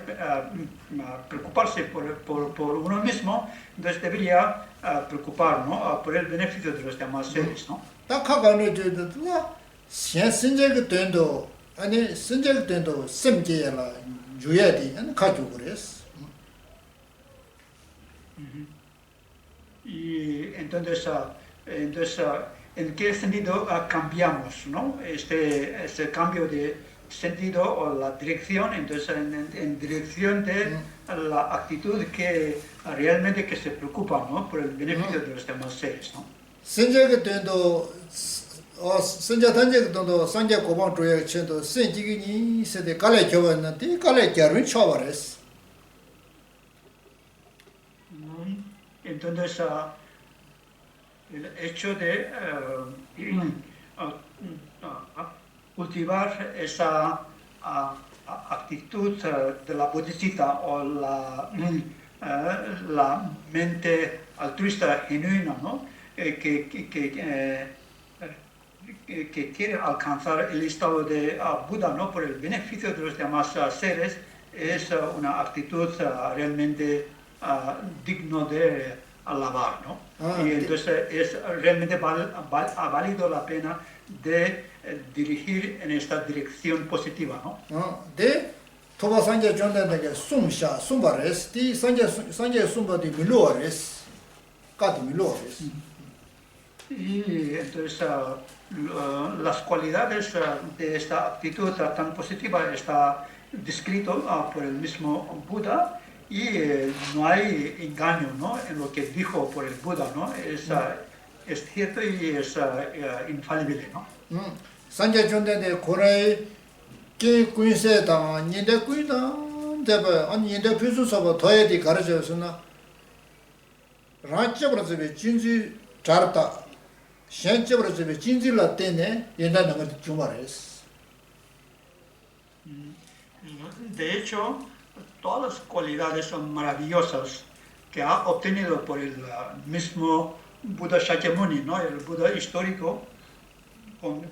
preocuparse por uno mismo, entonces debería preocupar, ¿no?, por el beneficio de los demás seres, ¿no? 딱 가가는 저도 신세계 된도 아니 신세계 된도 심계라 주야디 안 가지고 그랬어. Y entonces, ¿en qué sentido cambiamos, ¿no?, este cambio de sentido o la dirección? Entonces, en dirección de la actitud que realmente que se preocupa, ¿no?, por el beneficio de los demás seres, ¿no? 신세계 된도 신자 단계 된도 상계 고방 조약 천도 신지기니 세대 갈래 겨웠는데 갈래 겨를 쳐버렸어. Entonces, el hecho de cultivar esa actitud de la bodhisattva o la mente altruista genuina, ¿no?, que quiere alcanzar el estado de Buda, ¿no?, por el beneficio de los demás seres, es una actitud realmente digno de alabar, ¿no? Y entonces realmente ha valido la pena de dirigir en esta dirección positiva, ¿no? 네 토바 상계 존대되게 숨샤 숨바레스 디 상계 숨바디 밀로레스 까디 밀로레스. Y entonces las cualidades de esta actitud tan positiva está descrito por el mismo Buda, y no hay engaño, ¿no?, en lo que dijo por el Buda, ¿no? Es cierto y es infalible, ¿no? 상계 존대데 고라이 게 군세다 니데 꾸이다 데바 아니 니데 비수서버 더에디 가르쳐서나 라츠브르즈베 진지 잘다 셴츠브르즈베 진지라 때네 옛날에 그 주말에스. De hecho, todas las cualidades maravillosas que ha obtenido por el mismo Buda Shakyamuni, ¿no?, el Buda histórico,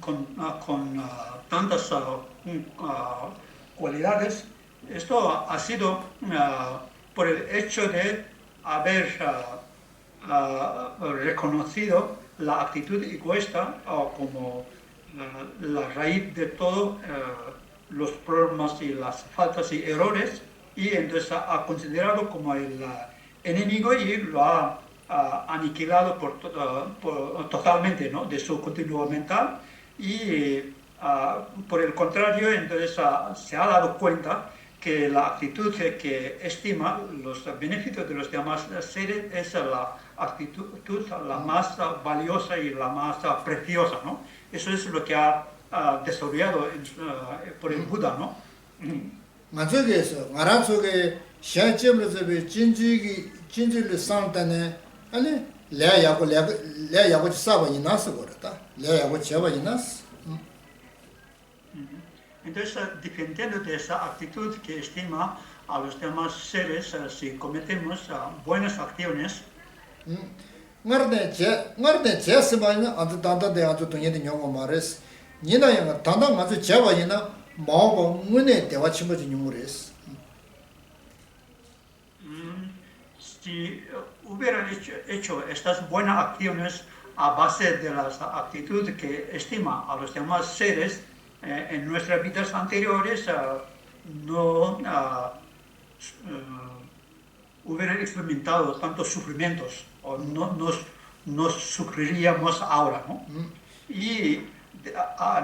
con tantas cualidades, esto ha sido por el hecho de haber reconocido la actitud egoísta como la raíz de todos los problemas y las faltas y errores, y entonces ha considerado como enemigo y lo ha aniquilado totalmente, ¿no? De su continuo mental y por el contrario, entonces se ha dado cuenta que la actitud que estima los beneficios de los demás seres es la actitud la más valiosa y la más preciosa, ¿no? Eso es lo que ha desarrollado por el Buda, ¿no? 만족해서 말한 속에 시한점으로서 진지를 상단에 아니 레야고 사바이 나서 그렇다 레야고 제바이 나서 Entonces, dependiendo de esa actitud que estima a los demás seres, si cometemos buenas acciones, ngarte 제스바이나 아주 단단데 아주 동의된 용어 말했어 니나야 단단 아주 제바이나 마오고 문에 대화 침버진 용어랬어 si hubiera hecho estas buenas acciones a base de la actitud que estima a los demás seres, en nuestras vidas anteriores no hubieran experimentado tantos sufrimientos o no nos sufriríamos ahora, ¿no? Y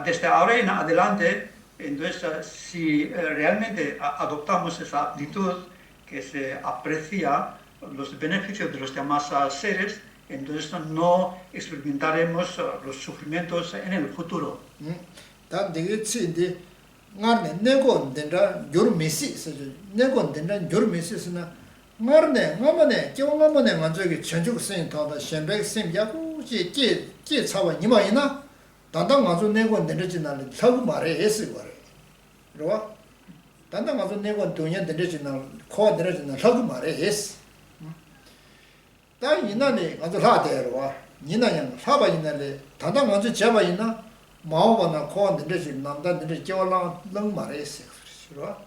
desde ahora en adelante, entonces si realmente adoptamos esa actitud que se aprecia los beneficios de los demás seres, entonces no experimentaremos los sufrimientos en el futuro. 다 되게 치인데 나네 내고 된다 요르메시 내고 된다 요르메시스나 나네 나만에 겨우나만에 만족이 전적 센터다 셴백 셈야고 제 차와 니마이나 단단 가서 내고 된다지나는 사고 말에 했을 거래 그러와 단단 가서 내고 돈이 된다지나 코 된다지나 사고 말에 했어 다 이나네 가서 하대로와 니나양 사바 이나래 단단 가서 잡아 있나 마오바나 코안들이 남다들이 겨울랑 능 말했어요. 그렇죠?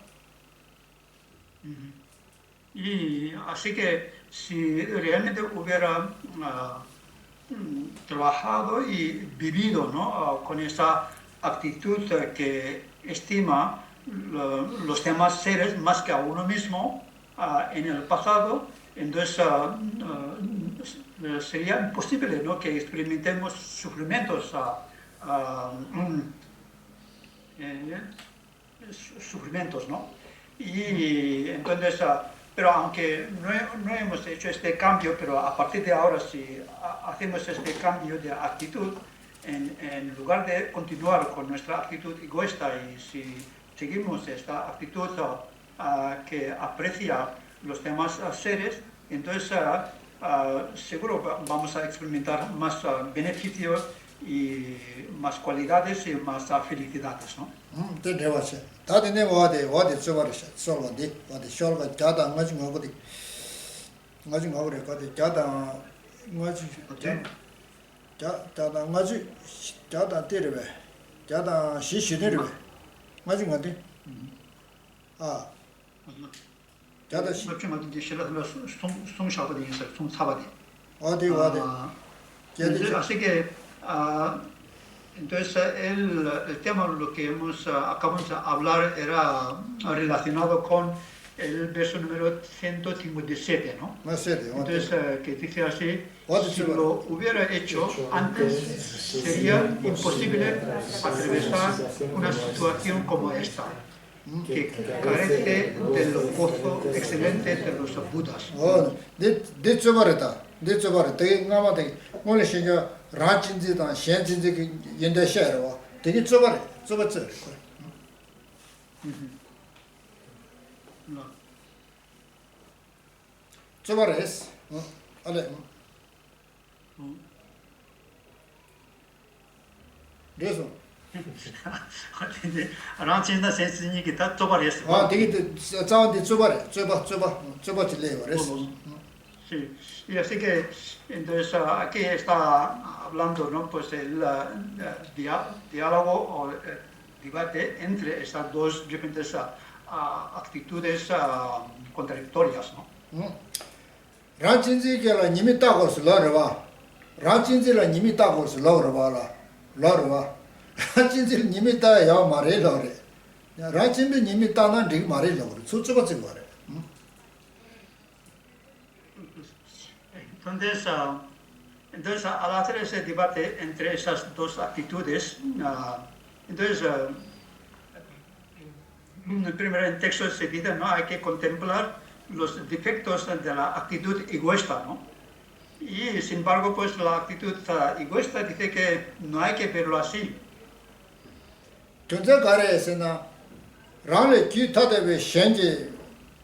Y así que si realmente hubiera trabajado y vivido, ¿no? Con esa actitud que estima los demás seres más que a uno mismo en el pasado, entonces sería imposible, ¿no? Que experimentemos sufrimientos sufrimientos, ¿no? Y entonces, pero aunque no hemos hecho este cambio, pero a partir de ahora si hacemos este cambio de actitud, en lugar de continuar con nuestra actitud egoísta y si seguimos esta actitud que aprecia los demás seres, entonces seguro vamos a experimentar más beneficios y más cualidades y más felicidades, ¿no? 또 대화세. 다들 내 와대 저버렸어. 솔건데 와대 쇼가 자다 가지 먹거든. 가지 먹으래 거든. 자다 가지 자다 가지 자다 때려봐. 자다 시시내려. 가지 가든. 아. 자다 시. 좀 어디 싫어서 송샤버디 있어. 송사버디. 어디 Así que entonces el tema, lo que acabamos de hablar era relacionado con el verso número 157, ¿no? Entonces, que dice así, si lo hubiera hecho antes, sería imposible atravesar una situación como esta, que carece del gozo excelente de los Budas. 네 저버렸다. 네 저버려. 되게 남아대. 원래 신경 라진지다 현진지 연대셔와 되게 저버렸어. 저버렸어. 알레. 그래서 라진다 센스니 기타 저버렸어. 아, 되게 자원데 저버질래 그랬어. Sí, y así que entonces aquí está hablando, ¿no? Pues el diálogo o debate entre estas dos diferentes actitudes contradictorias, ¿no? 라진지게라 님이 따고서 러봐. 라진지라 님이 따고서 러봐라. 라진지 님이 따야 말해 러래. 라진비 님이 따나 네 말해 러래. 수수가 지 말해. Entonces, al hacer ese debate entre esas dos actitudes, entonces, primero en texto se dice, ¿no? Hay que contemplar los defectos de la actitud egoísta, ¿no? Y sin embargo, pues la actitud egoísta dice que no hay que verlo así. 존재 가래에서나 라를 기타대베 현재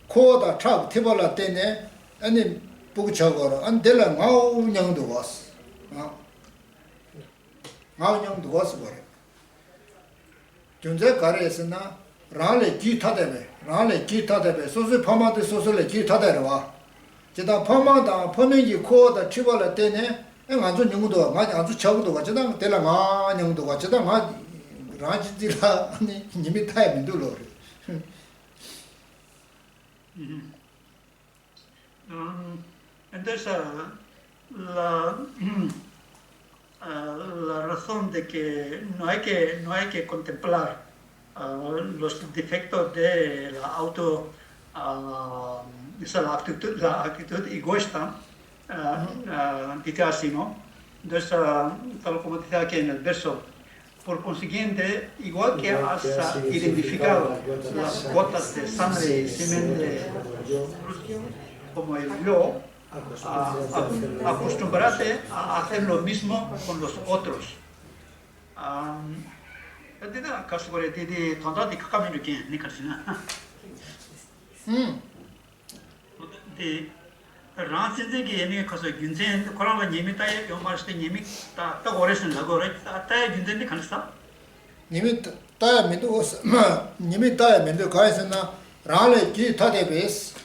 코다 차 티발라 때네 아니 부처거로 안 될라 마우냥도 왔어. 마우냥도 왔어 버려. 존재 가래에서나 라를 기타대베 소소 파마데 소소를 기타대로 와. 제가 파마다 퍼명이 코다 티발라 때네 아주 냥도 맞아 아주 적도 같지다 될라 마냥도 같지다 마 라지디라 아니 님이 타야 민들로. Entonces, la razón de que no hay que contemplar los defectos de la actitud egoísta, dice así, ¿no? Entonces, tal como dice aquí en el verso, por consiguiente, igual que has identificado las gotas de sangre y semen de como el yo, acostúmbrate a hacer lo mismo con los otros. 님이 따야 민도 님이 따야 민도 가에서나 라를 기타대베스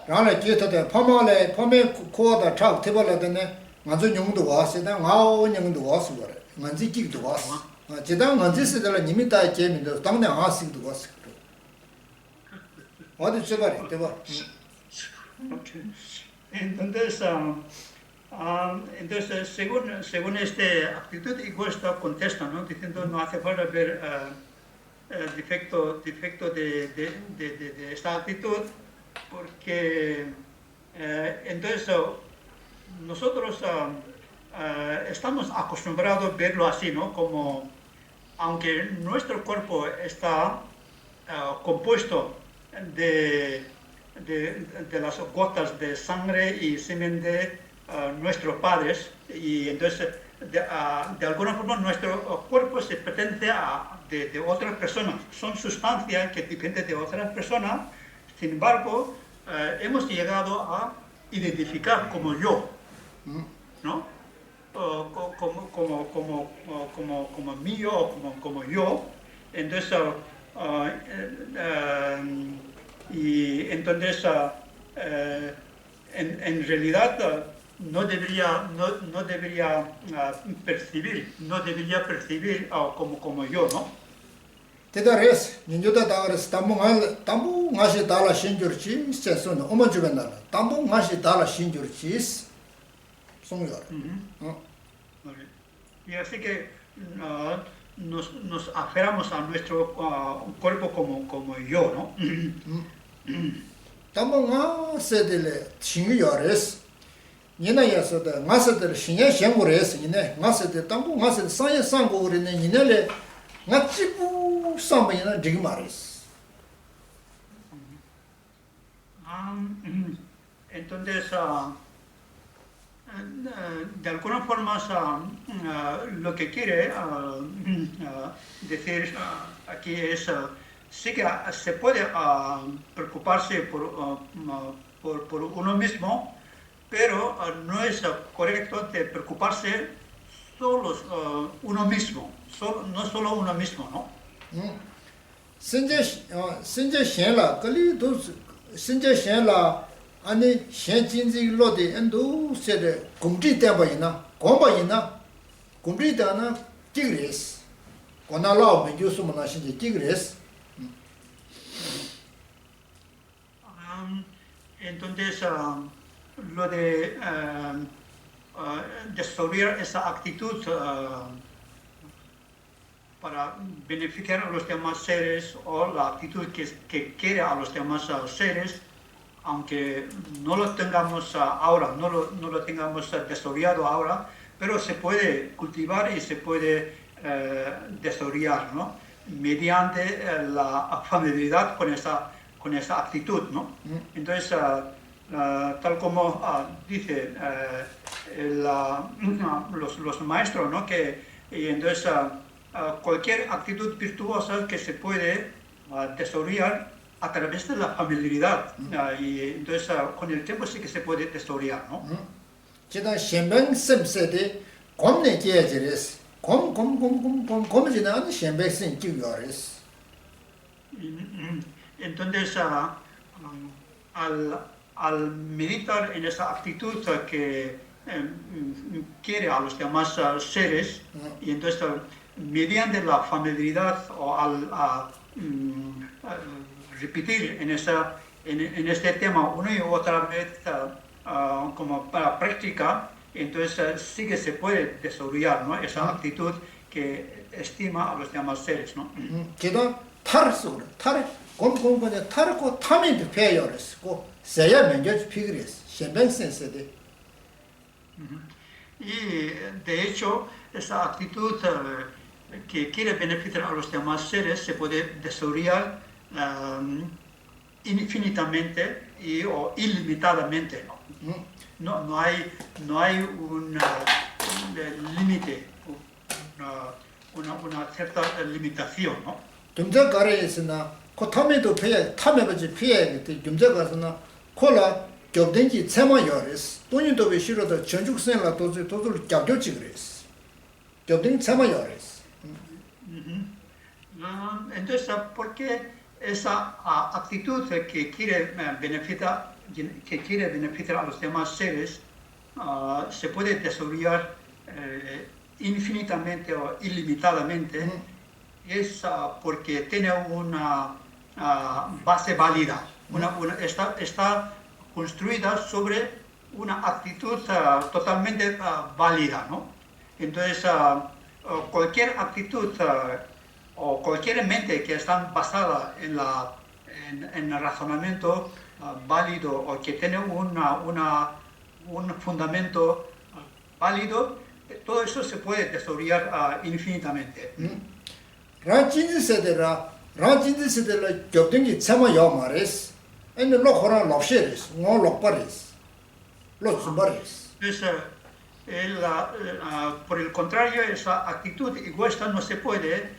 라를 기타대 파마래 파메 코다 차 티발라데네 맞은 용도 왔으다 마오냥도 왔어 그래. 만지 기도 왔어. 제가 만지 쓰더라 님이 따야 제민도 당내 아식도 왔어. 어디 저거래 대봐. Entonces, según esta actitud egoísta contesta, ¿no? Diciendo no hace falta ver defecto de esta actitud, porque entonces nosotros estamos acostumbrados a verlo así, ¿no? Como aunque nuestro cuerpo está compuesto de las gotas de sangre y semen de nuestros padres, y entonces de alguna forma nuestro cuerpo se pertenece de otras personas, son sustancias que dependen de otras personas. Sin embargo, hemos llegado a identificar como yo, ¿no? Como mío, como yo. Entonces, y entonces en realidad no debería percibir como yo, ¿no? 대다레스 ninjoda 다레스 담보 nga시 달라 신줄지 세선 어머 주변나 담보 nga시 달라 신줄지 송요. Y así que nos aferramos a nuestro cuerpo como yo, ¿no? 담보 nga세들레 신유여레스 니나야서다 nga세들 신야 생고레스 니네 nga세들 담보 nga세 사야 상고르네 니네레 nga치부 삼바이나 디기마레스. Entonces, de alguna forma, lo que quiere decir aquí es, sí que se puede preocuparse por uno mismo, pero no es correcto de preocuparse solo uno mismo, no solo uno mismo, ¿no? 신제 현라 걸리도 신제 현라 아니 현진지 로데 엔도 세데 공지 때바이나 공바이나 공지 때나 tigres 고나라오 비주스모나 신제 tigres. Entonces, lo de destruir esa actitud para beneficiar a los demás seres, o la actitud que quiere a los demás seres, aunque no lo tengamos ahora, no lo tengamos desarrollado ahora, pero se puede cultivar y se puede desarrollar, ¿no? Mediante la familiaridad con esa actitud, ¿no? Entonces, tal como dice los maestros, ¿no? Y entonces cualquier actitud virtuosa que se puede desarrollar a través de la familiaridad, y entonces con el tiempo sí que se puede desarrollar, ¿no? 지단 셴뱅 셈세데 곰네 제제레스 곰지나는 셴뱅 찌요레스 Entonces, al meditar en esa actitud que quiere a los demás seres, y entonces mediante la familiaridad o al repetir en este tema una y otra vez como para práctica, entonces sí que se puede desarrollar, ¿no? Esa actitud que estima a los demás seres, ¿no? 지단 타르스 타르 곰곰곰에 타르고 타면도 배요레스 고 세야 면적 피그레스 셴뱅 센세데 Y de hecho, esa actitud que quiere beneficiar a los demás seres se puede desarrollar infinitamente o ilimitadamente, ¿no? No hay un límite, una cierta limitación, ¿no? 점자 가래에서나 코 타면도 배야 타면버지 피해 점자 가서나 콜라 겹든지 채마 요레스 돈이도 왜 싫어도 전죽선라 도들 겹겹지 그랬어 겹든 채마 요레스 Entonces, ¿por qué esa actitud que quiere beneficiar a los demás seres se puede desarrollar infinitamente o ilimitadamente? Es porque tiene una base válida, está construida sobre una actitud totalmente válida, ¿no? Entonces, cualquier actitud o cualquier mente que está basada en el razonamiento válido o que tiene un fundamento válido, todo eso se puede desarrollar infinitamente. 라진지 세데라 겹든지 채마 요 말레스 엔 로코라 롭셰레스 뭐 롭바레스 로츠바레스 Entonces, por el contrario, esa actitud egoísta no se puede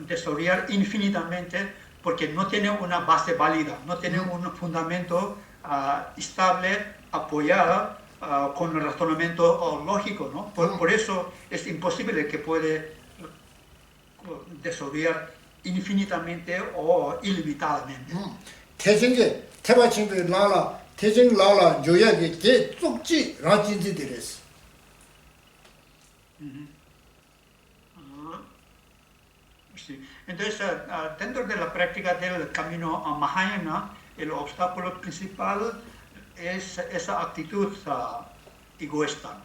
desarrollar infinitamente porque no tiene una base válida, no tiene un fundamento estable, apoyada con el razonamiento lógico, ¿no? Por eso es imposible que puede desarrollar infinitamente o ilimitadamente. 태정게 태바친구 라라 태정 라라 조약이 제 쪽지 라진지 데레스 Sí. Entonces, dentro de la práctica del camino a Mahayana, el obstáculo principal es esa actitud egoísta.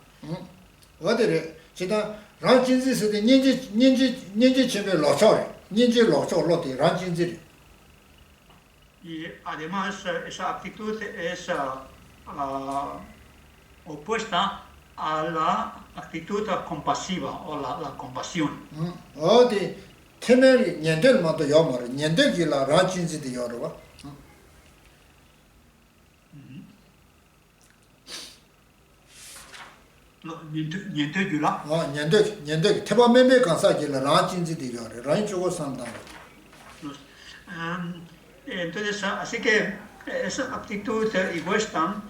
어디래 지다 라진지 세데 닌지 쳔베 로초레 닌지 로초 로데 라진지 Y además, esa actitud es opuesta a la actitud compasiva o la compasión. 어디 테멜이 년들마도 요마르 년들기라 라진지도 요르와 Niente 년들 테바메메 간사기라 라진지도 요르 라인 주고 산다 Entonces, así que esa actitud egoísta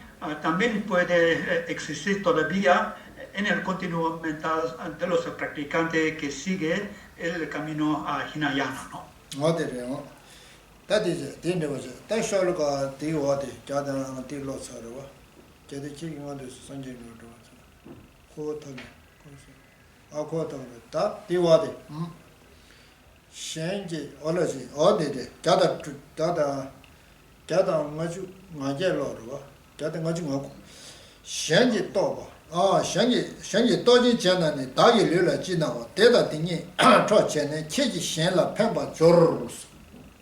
también puede existir todavía en el continuo mental de los practicantes que sigue el camino Hinayana, ¿no? 어디래요 다디제 딘데버제 다쇼르가 디오데 자다나 딜로서르와 제데 지금어도 선제로도 고타게 고타게 다 디오데 셴지 얼어지 어디데 자다 마주 마제로르와 자다 마주 마고 셴지 또봐 셴지 또지 전에 다기 르라 지나고 대다 딩이 저 전에 체지 셴라 펜바 조르스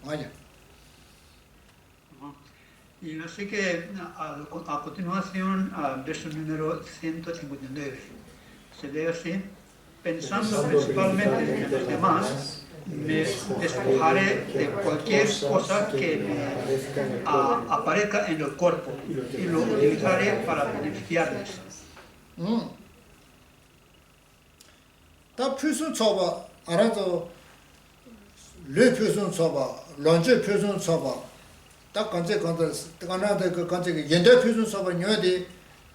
맞아. Y así que a continuación, verso número 159, se lee así: pensando principalmente en los demás, me despojaré de cualquier cosa que me aparezca en el cuerpo y lo utilizaré para beneficiarles. 다 표준 쳐봐 알아서 르 표준 쳐봐 런제 표준 쳐봐 딱 간제 간다데 그 간제 연대 표준 쳐봐 녀디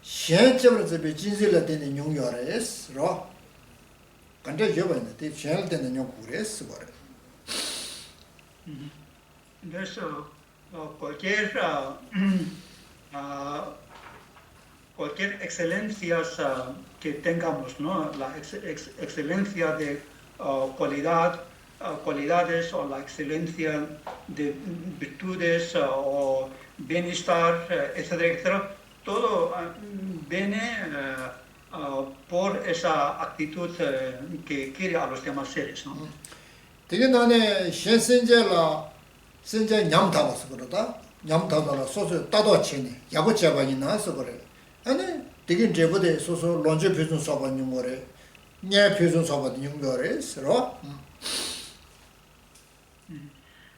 현적으로 저 진실을 되는 용요레스 로 간제 여번에 대 현을 되는 용구레스 거래. Entonces, cualquier excelencia que tengamos, ¿no? La excelencia de cualidades o la excelencia de virtudes o bienestar, etcétera, etcétera, todo viene por esa actitud que quiere a los demás seres, ¿no? 되게 나네 현생제라 senja nyam tabas 그러다 nyam tabala 소소 따도 치네 야고 잡아니 나서 그래 아니 되게 제보대 소소 런제 표준 사반님 거래 nye 표준 사반님 거래 서로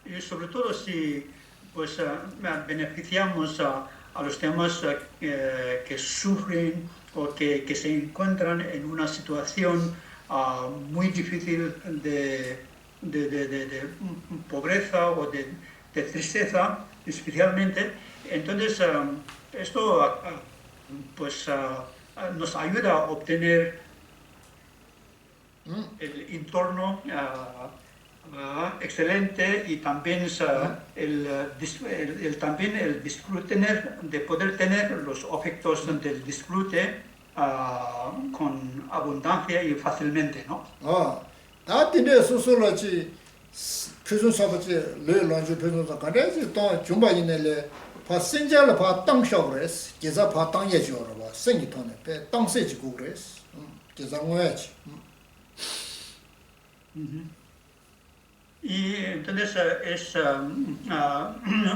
Y sobre todo si pues beneficiamos a los demás que sufren o que se encuentran en una situación muy difícil de pobreza o de tristeza, especialmente. Entonces, esto pues, nos ayuda a obtener el entorno excelente y también también el disfrute, de poder tener los efectos del disfrute con abundancia y fácilmente, ¿no? 다 딘데 소소라지 표준 사바지 레런지 표준 사가래지 또 중바이네레 파 신자를 파 땅셔 그랬어 계사 파 땅에 줘라 봐 생이 돈에 배 땅세지 고 그랬어 계사 뭐야지 Y entonces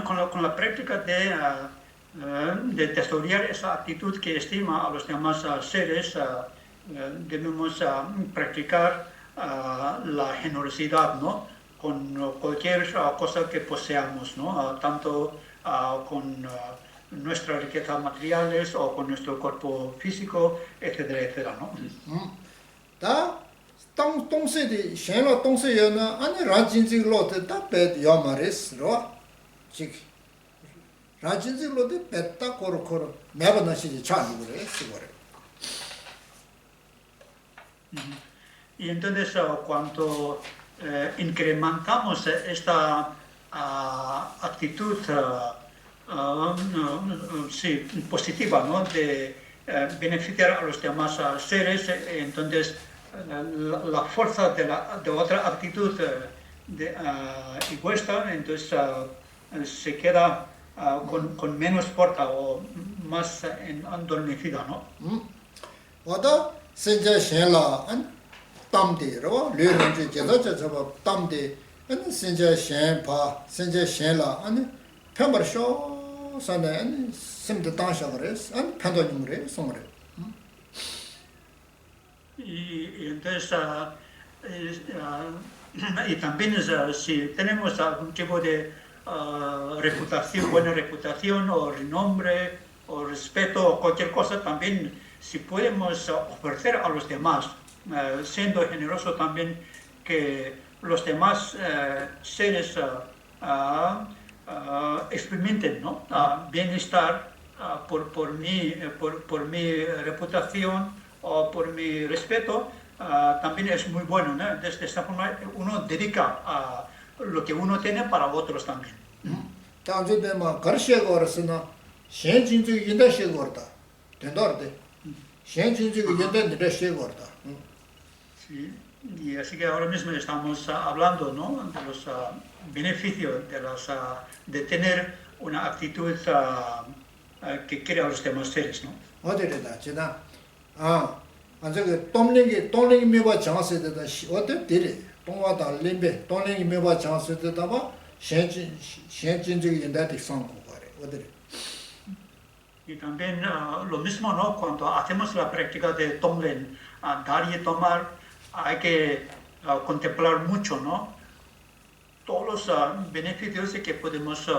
con la práctica de desarrollar esa actitud que estima a los demás seres, debemos practicar la generosidad, ¿no? Con cualquier cosa que poseamos, ¿no? Tanto con nuestras riquezas materiales o con nuestro cuerpo físico, etcétera, etcétera, ¿no? 다 동세디 셴로 동세여나 아니 라진지로데 다 배디야 말했어 지 라진지로데 뱉다 코로코로 매번나시지 차는 그래 그거래 Y entonces cuando incrementamos esta actitud sí, positiva, ¿no? De beneficiar a los demás seres, entonces la fuerza de otra actitud egoísta, entonces se queda con menos fuerza o más endormecida, ¿no? 와다 senja shenla tamde ro leronje 제자자 tamde 안 senja shen파 senja shenla 아니 편버쇼 산에 심도 당샤 그랬어 안 편도님 그래 송그래 Y entonces y también si tenemos algún tipo de reputación, buena reputación o renombre o respeto o cualquier cosa, también si podemos ofrecer a los demás, siendo generoso también, que los demás seres experimenten, ¿no? Bienestar por mi reputación o por mi respeto, también es muy bueno, ¿no? De esta forma uno dedica lo que uno tiene para otros también. 당주데 막 거시고 그랬으나 현진주 인다시고 그랬다 된다르데 현진주 인다는데 시고 그랬다 Sí, y así que ahora mismo estamos hablando, ¿no? De los beneficios de tener una actitud que quiere a los demás seres, ¿no? 어디래다 지나 저기 동랭이 메바 장세되다 어때 되래 동와다 림베 동랭이 메바 장세되다 봐 현진적인 인다티 상고 거래 어디래 Y también lo mismo, ¿no? Cuando hacemos la práctica de Tonglen, dar y tomar, hay que contemplar mucho, ¿no? Todos los beneficios que podemos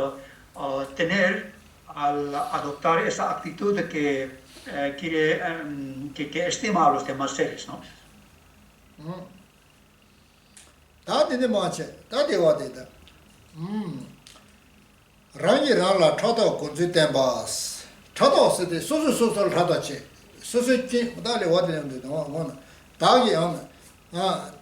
tener al adoptar esa actitud que estima a los demás seres, ¿no? 다 되는 마치 다 되와 되다 랑이 랑라 차다 군주 템바스 차다 쓰데 소소소소 차다치 소소치 달에 와되는데 뭐 다기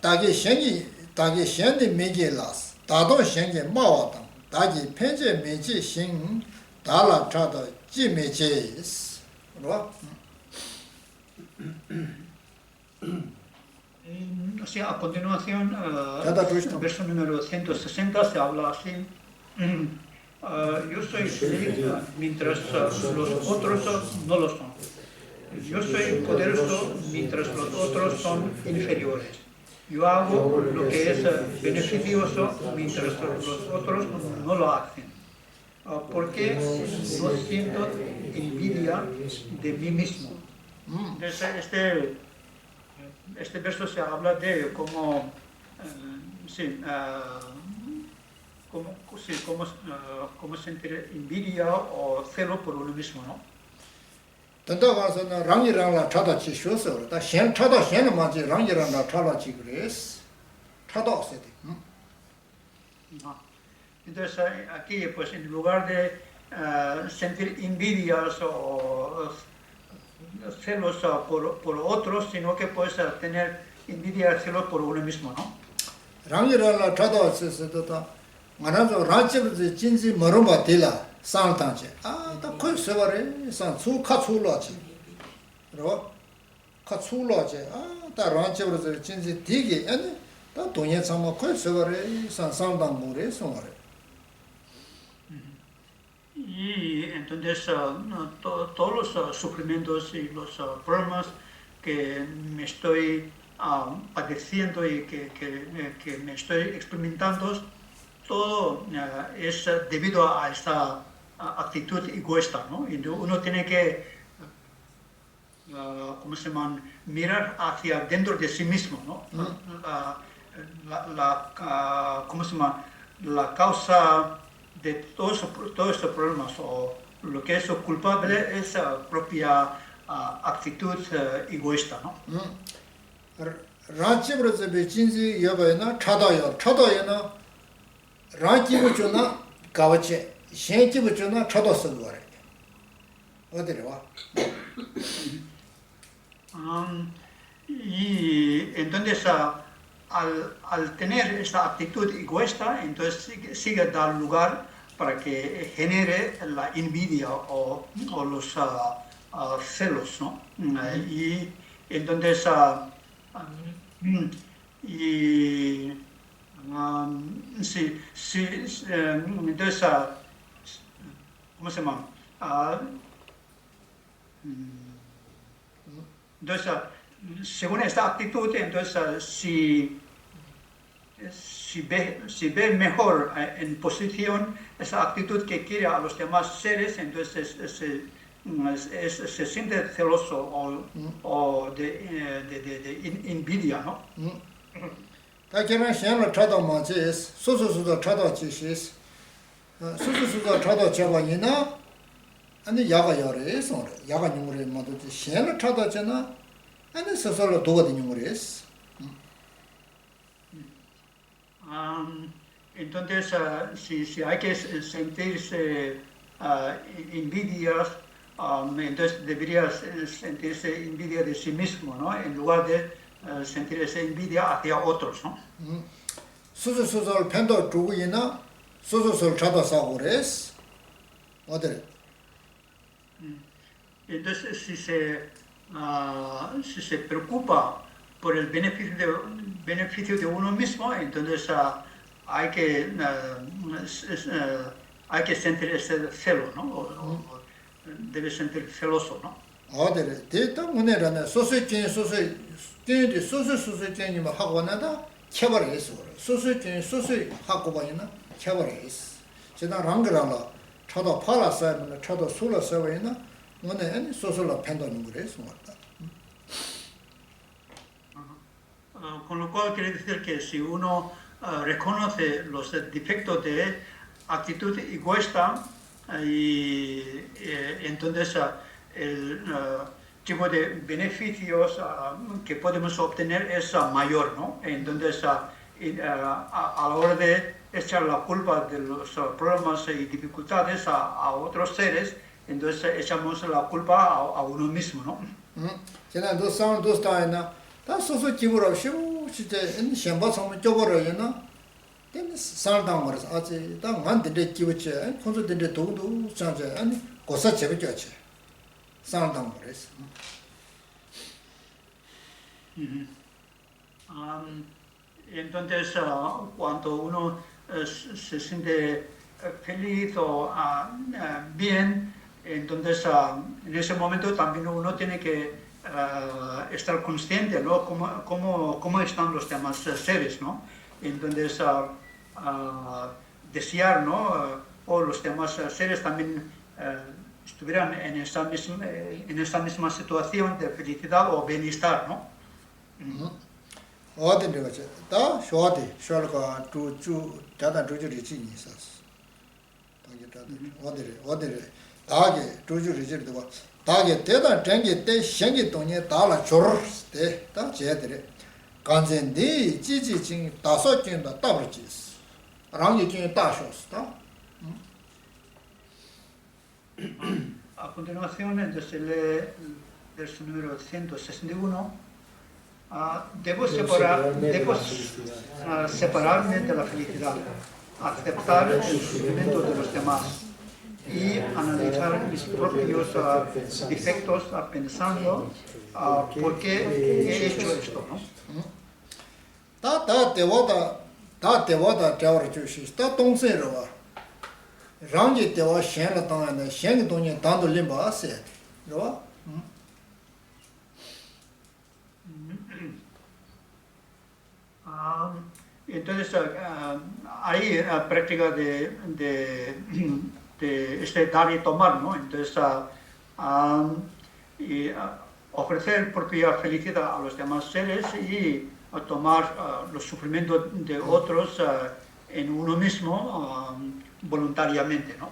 다기 현이 메게라스 다도 현게 마와다 다기 펜제 메지 신 달라 차다 지메제스 뭐 O sea, a continuación, verso número 160 se habla así. Yo soy feliz mientras los otros no lo son. Yo soy poderoso mientras los otros son inferiores. Yo hago lo que es beneficioso mientras los otros no lo hacen. Porque no siento envidia de mí mismo. Este verso se habla de cómo sentir envidia o celo por uno mismo, ¿no? tanda 가서 랑이랑라 차다치 쇼서 다 현 차다 현은 맞지 랑이랑라 차다치 그래스 차다 세대 Entonces aquí, pues en lugar de sentir envidias o celos por otros, sino que puedes tener envidia y celos por uno mismo, ¿no? 랑이랑라 차다치스도 만나서 라치브지 진지 머rum바 딜라 상탄체 다 거의 세바레 상수 카출라치 그러 카출라체 다 라치브지 진지 디게 아니 다 돈에 참아 거의 세바레 상상당 모레 송아레 Y entonces todos los sufrimientos y los problemas que me estoy padeciendo y que me estoy experimentando, todo es debido a esta actitud egoísta, ¿no? Y uno tiene que, mirar hacia dentro de sí mismo, ¿no? La causa de todos estos problemas, o lo que es culpable es la propia actitud egoísta, ¿no? 라치브르즈 진지 여바이나 차다요나 라치브르나 가와체 셴치브르나 차다서 거래 어디래 와 Y entonces al tener esta actitud egoísta, entonces sigue dar lugar para que genere la envidia o los celos, ¿no? Y entonces entonces ¿cómo se llama? Entonces, según esta actitud, entonces si ve mejor en posición esa actitud que quiere a los demás seres, entonces se siente celoso o de envidia, ¿no? 다케나 셴로 차다 마체스 소소소도 차다 지시스 소소소도 차다 제바이나 아니 야가 열에서 야가 용으로 모두 셴로 차다잖아 아니 소소로 도거든 용으로스 entonces si hay que sentirse envidias, entonces deberías sentirse envidia de sí mismo, ¿no? En lugar de sentir esa envidia hacia otros, ¿no? 소소소소를 팬도 주고이나 소소소를 찾아서 어들 entonces si se preocupa por el beneficio de uno mismo, entonces hay que sentir ese celo, ¿no? Debe sentir celoso, ¿no? 어들 대다 문에라는 소소진 소소진이면 하고 나다 켜버려서 소소진 하고 봐이나 켜버려서 제가 랑그랑라 쳐도 팔았어요 쳐도 술었어요 오늘 소소라 팬도는 그래서 왔다. Con lo cual quiere decir que si uno reconoce los defectos de actitud egoísta, entonces el tipo de beneficios que podemos obtener es mayor, ¿no? Entonces, a la hora de echar la culpa de los problemas y dificultades a otros seres, entonces echamos la culpa a uno mismo, ¿no? 제가 너 상을 도 스타이나 다 소소 기부로 쉬고 진짜 셴바 상을 줘버려요나 근데 상당 말서 아직 다 만들게 기부체 콘서트인데 도도 상제 아니 고사 제비죠 상당 말서 Entonces, cuando uno se siente feliz o bien, entonces en ese momento también uno tiene que estar consciente, ¿no? Cómo están los demás seres, ¿no? Entonces, desear, ¿no? O los demás seres también estuvieran en esa misma situación de felicidad o bienestar, ¿no? 어딘데 가지 다 쇼아데 쇼알가 투주 다다 투주리 지니사스 어디래 다게 투주리 지르도 봐 다게 대다 땡게 때 생기 돈에 달라 줘르데 다 제들이 간젠디 지지진 다섯 개다 따버지스 랑이 진 다쇼스다 A continuación, entonces lee el verso número 161. Debo separarme de la felicidad, aceptar el sufrimiento de los demás y analizar mis propios defectos pensando por qué he hecho esto, ¿no? 다 대화다 대화를 주시 다 동세로와 랑지 대화 셴라 당하네 셴기 돈이 단도 림바세 로 Entonces, hay práctica de este dar y tomar, ¿no? Entonces, ofrecer propia felicidad a los demás seres y tomar los sufrimientos de otros en uno mismo voluntariamente, ¿no?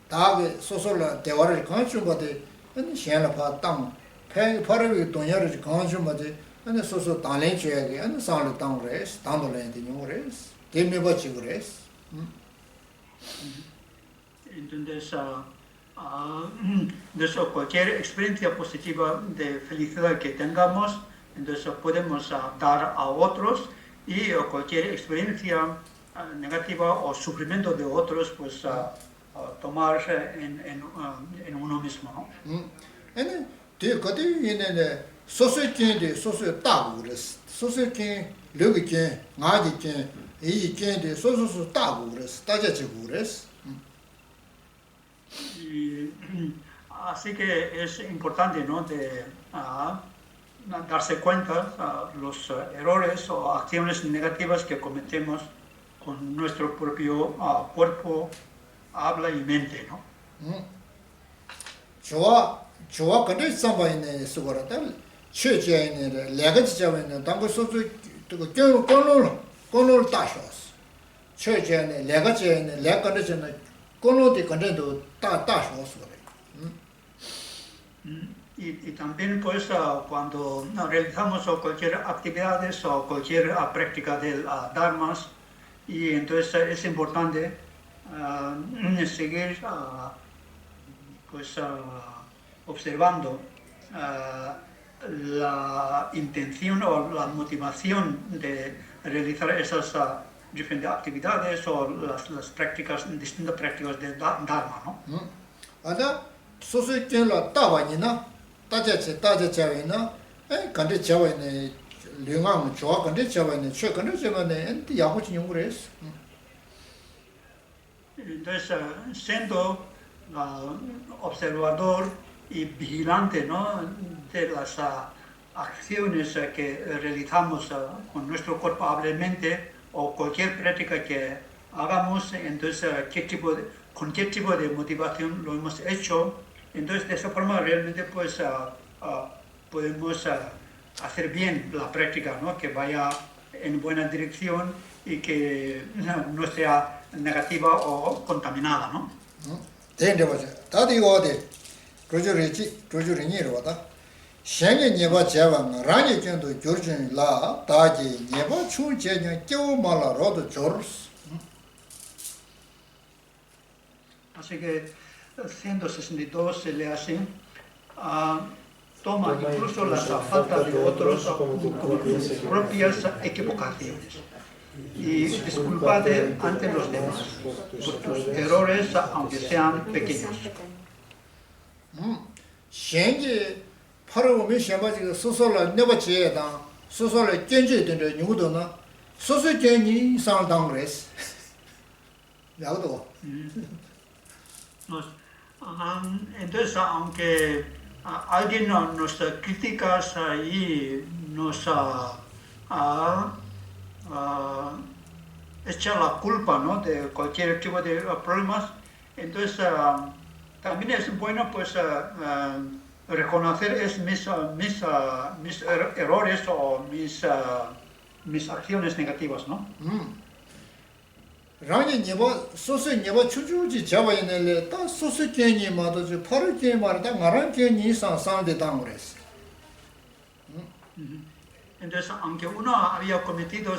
다게 소소라 대화를 간주바데 아니 셴라 땅 파르비 돈야를 간주바데 아니 소소 달래 줘야게 아니 상을 땅레스 땅돌레데 뇽레스 데메바치 그레스 Entonces, de eso, cualquier experiencia positiva de felicidad que tengamos, entonces podemos dar a otros y cualquier experiencia negativa o sufrimiento de otros, pues tomar en uno mismo, ¿no? 아니 되거든 얘네네 소소견데 소소 따고레스 소소견 르기견 나기견 이견데 소소소 따고레스 따제지고레스 Así que es importante, ¿no? De darse cuenta los errores o acciones negativas que cometemos con nuestro propio cuerpo, habla y mente, ¿no? 좋아 근데 상바이네 수거라다 최제네 레가지 잡는 당고 소소 그 권을 따셔스 최제네 레가지네 레가지네 권을 근데도 따셔스 Y también pues cuando realizamos cualquier actividades o cualquier práctica del dharmas, y entonces es importante seguir pues observando la intención o la motivación de realizar esas diferentes actividades o las prácticas, distintas prácticas del dharma, ¿no? 아다 소소견라 따바니나 따제자위나 간데 자위네 령왕 좋아 간데 자위네 최근에 저번에 야고치 연구를 Entonces, siendo observador y vigilante, ¿no? De las acciones que realizamos con nuestro cuerpo hábilmente o cualquier práctica que hagamos, entonces con qué tipo de motivación lo hemos hecho Entonces, de esa forma realmente pues podemos hacer bien la práctica, ¿no? Que vaya en buena dirección y que no sea negativa o contaminada, ¿no? Dende bache. Tadi ode 조조리니로 와다. 생에 네바 제방 라니 견도 조르진 라 다지 네바 추제냐 겨말라로도 조르스. Así que 162 se le hace, toma incluso las faltas de otros como tus propias equivocaciones y discúlpate ante los demás por tus errores, aunque sean pequeños. 생게 파르오미 샤바지가 소소라 네바 제다 소소라 견제된 누구도나 소소 견이 상당그레스. 야도. Entonces, aunque alguien nos critica y nos echa la culpa, ¿no? De cualquier tipo de problemas, entonces también es bueno pues reconocer mis errores o mis acciones negativas, ¿no? 라니 네바 소소 네바 추주지 잡아야네 다 소소 견이 마도 저 파르 견 말다 나랑 견이 상상데 당그레스. Entonces, aunque uno había cometido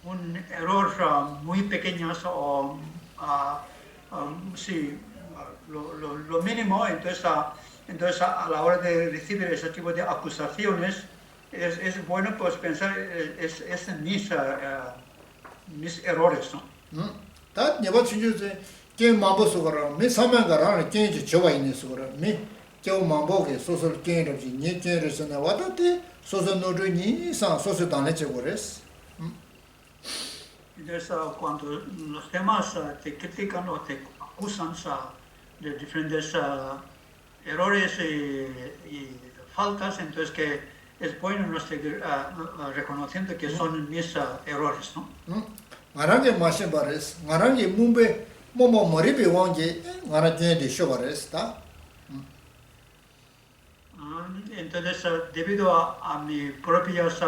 un error muy pequeño o sí, lo mínimo, entonces a la hora de recibir ese tipo de acusaciones es bueno pues pensar es mis errores, ¿no? 다 네바 추주지 견 마보서 거라 미 사면가라 견이 저와 있는 소라 미 겨 마보게 소소 견이지 니 견에서나 와다데 소소 노르니 상 소소 단내체 거레스. Entonces, cuando los demás te critican o te acusan de diferentes errores y faltas, entonces que es bueno no seguir reconociendo que son mis errores, ¿no? 나랑게 마신 바레스 나랑게 문베 뭐뭐 머리비 왕게 나랑 견이 쇼바레스 다. Entonces, debido a mi propios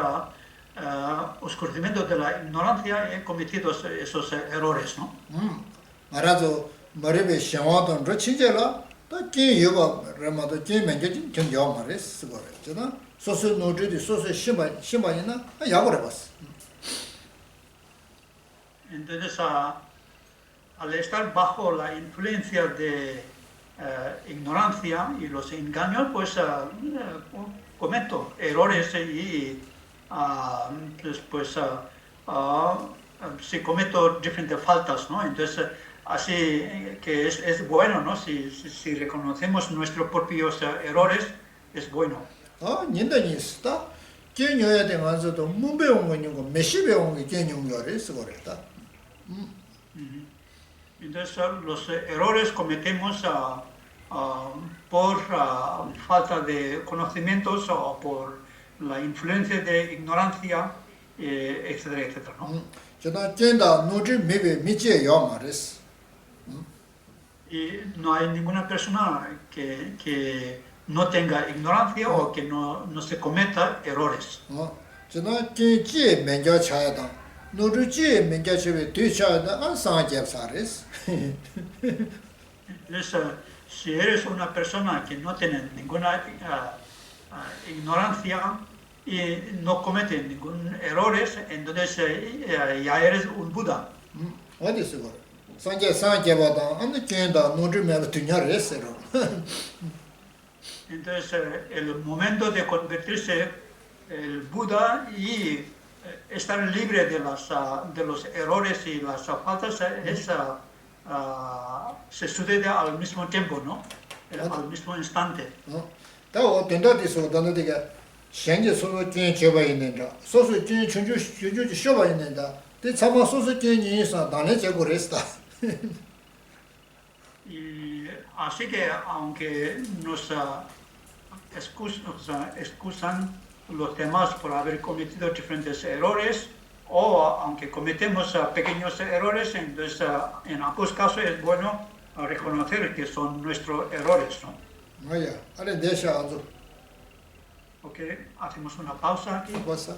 oscurecimientos de la ignorancia, he cometido esos errores, ¿no? 말아도 머리비 샤와던 러치제라 또 견이가 레마도 견면게 좀 말레스 거레잖아. 소소 노드디 소소 심바이나 야고래 봤어. Entonces, al estar bajo la influencia de ignorancia y los engaños, pues cometo errores y sí cometo diferentes faltas, ¿no? Entonces, así que es bueno, ¿no? Si reconocemos nuestros propios errores, es bueno. 닌다니 있다. 견여야 돼 가서도 문배운 거니고 메시 배운 게 견용요레스 거랬다. Entonces, los errores cometemos por falta de conocimientos o por la influencia de ignorancia, etcétera, etcétera, ¿no? 저나 견다 노지 메베 미지요 말레스. Y no hay ninguna persona que no tenga ignorancia o que no se cometa errores. 저나 견지 menja 차야다. 노르지 menja 쳬베 되차다 안 상제사레스. Entonces, si eres una persona que no tiene ninguna ignorancia y no comete ningún errores, entonces ya eres un Buda. 어디서 그래? 상제바다 안 견다 노지 메베 되냐레스로. Entonces, el momento de convertirse el Buda y estar libre de los errores y las faltas se sucede al mismo tiempo, ¿no? Al mismo instante. 다 어떤다디서 단어디가 현재 소소 견 제바 있는다. 소소 견 춘주 쇼바 있는다. 대 참아 소소 견이 있어 단내 제고레스다. Y así que aunque nos excusan los demás por haber cometido diferentes errores o aunque cometemos pequeños errores, entonces en ambos casos es bueno a reconocer que son nuestros errores, ¿no? 뭐야? 아래 내셔 아주 Ok, hacemos una pausa aquí. 벌써.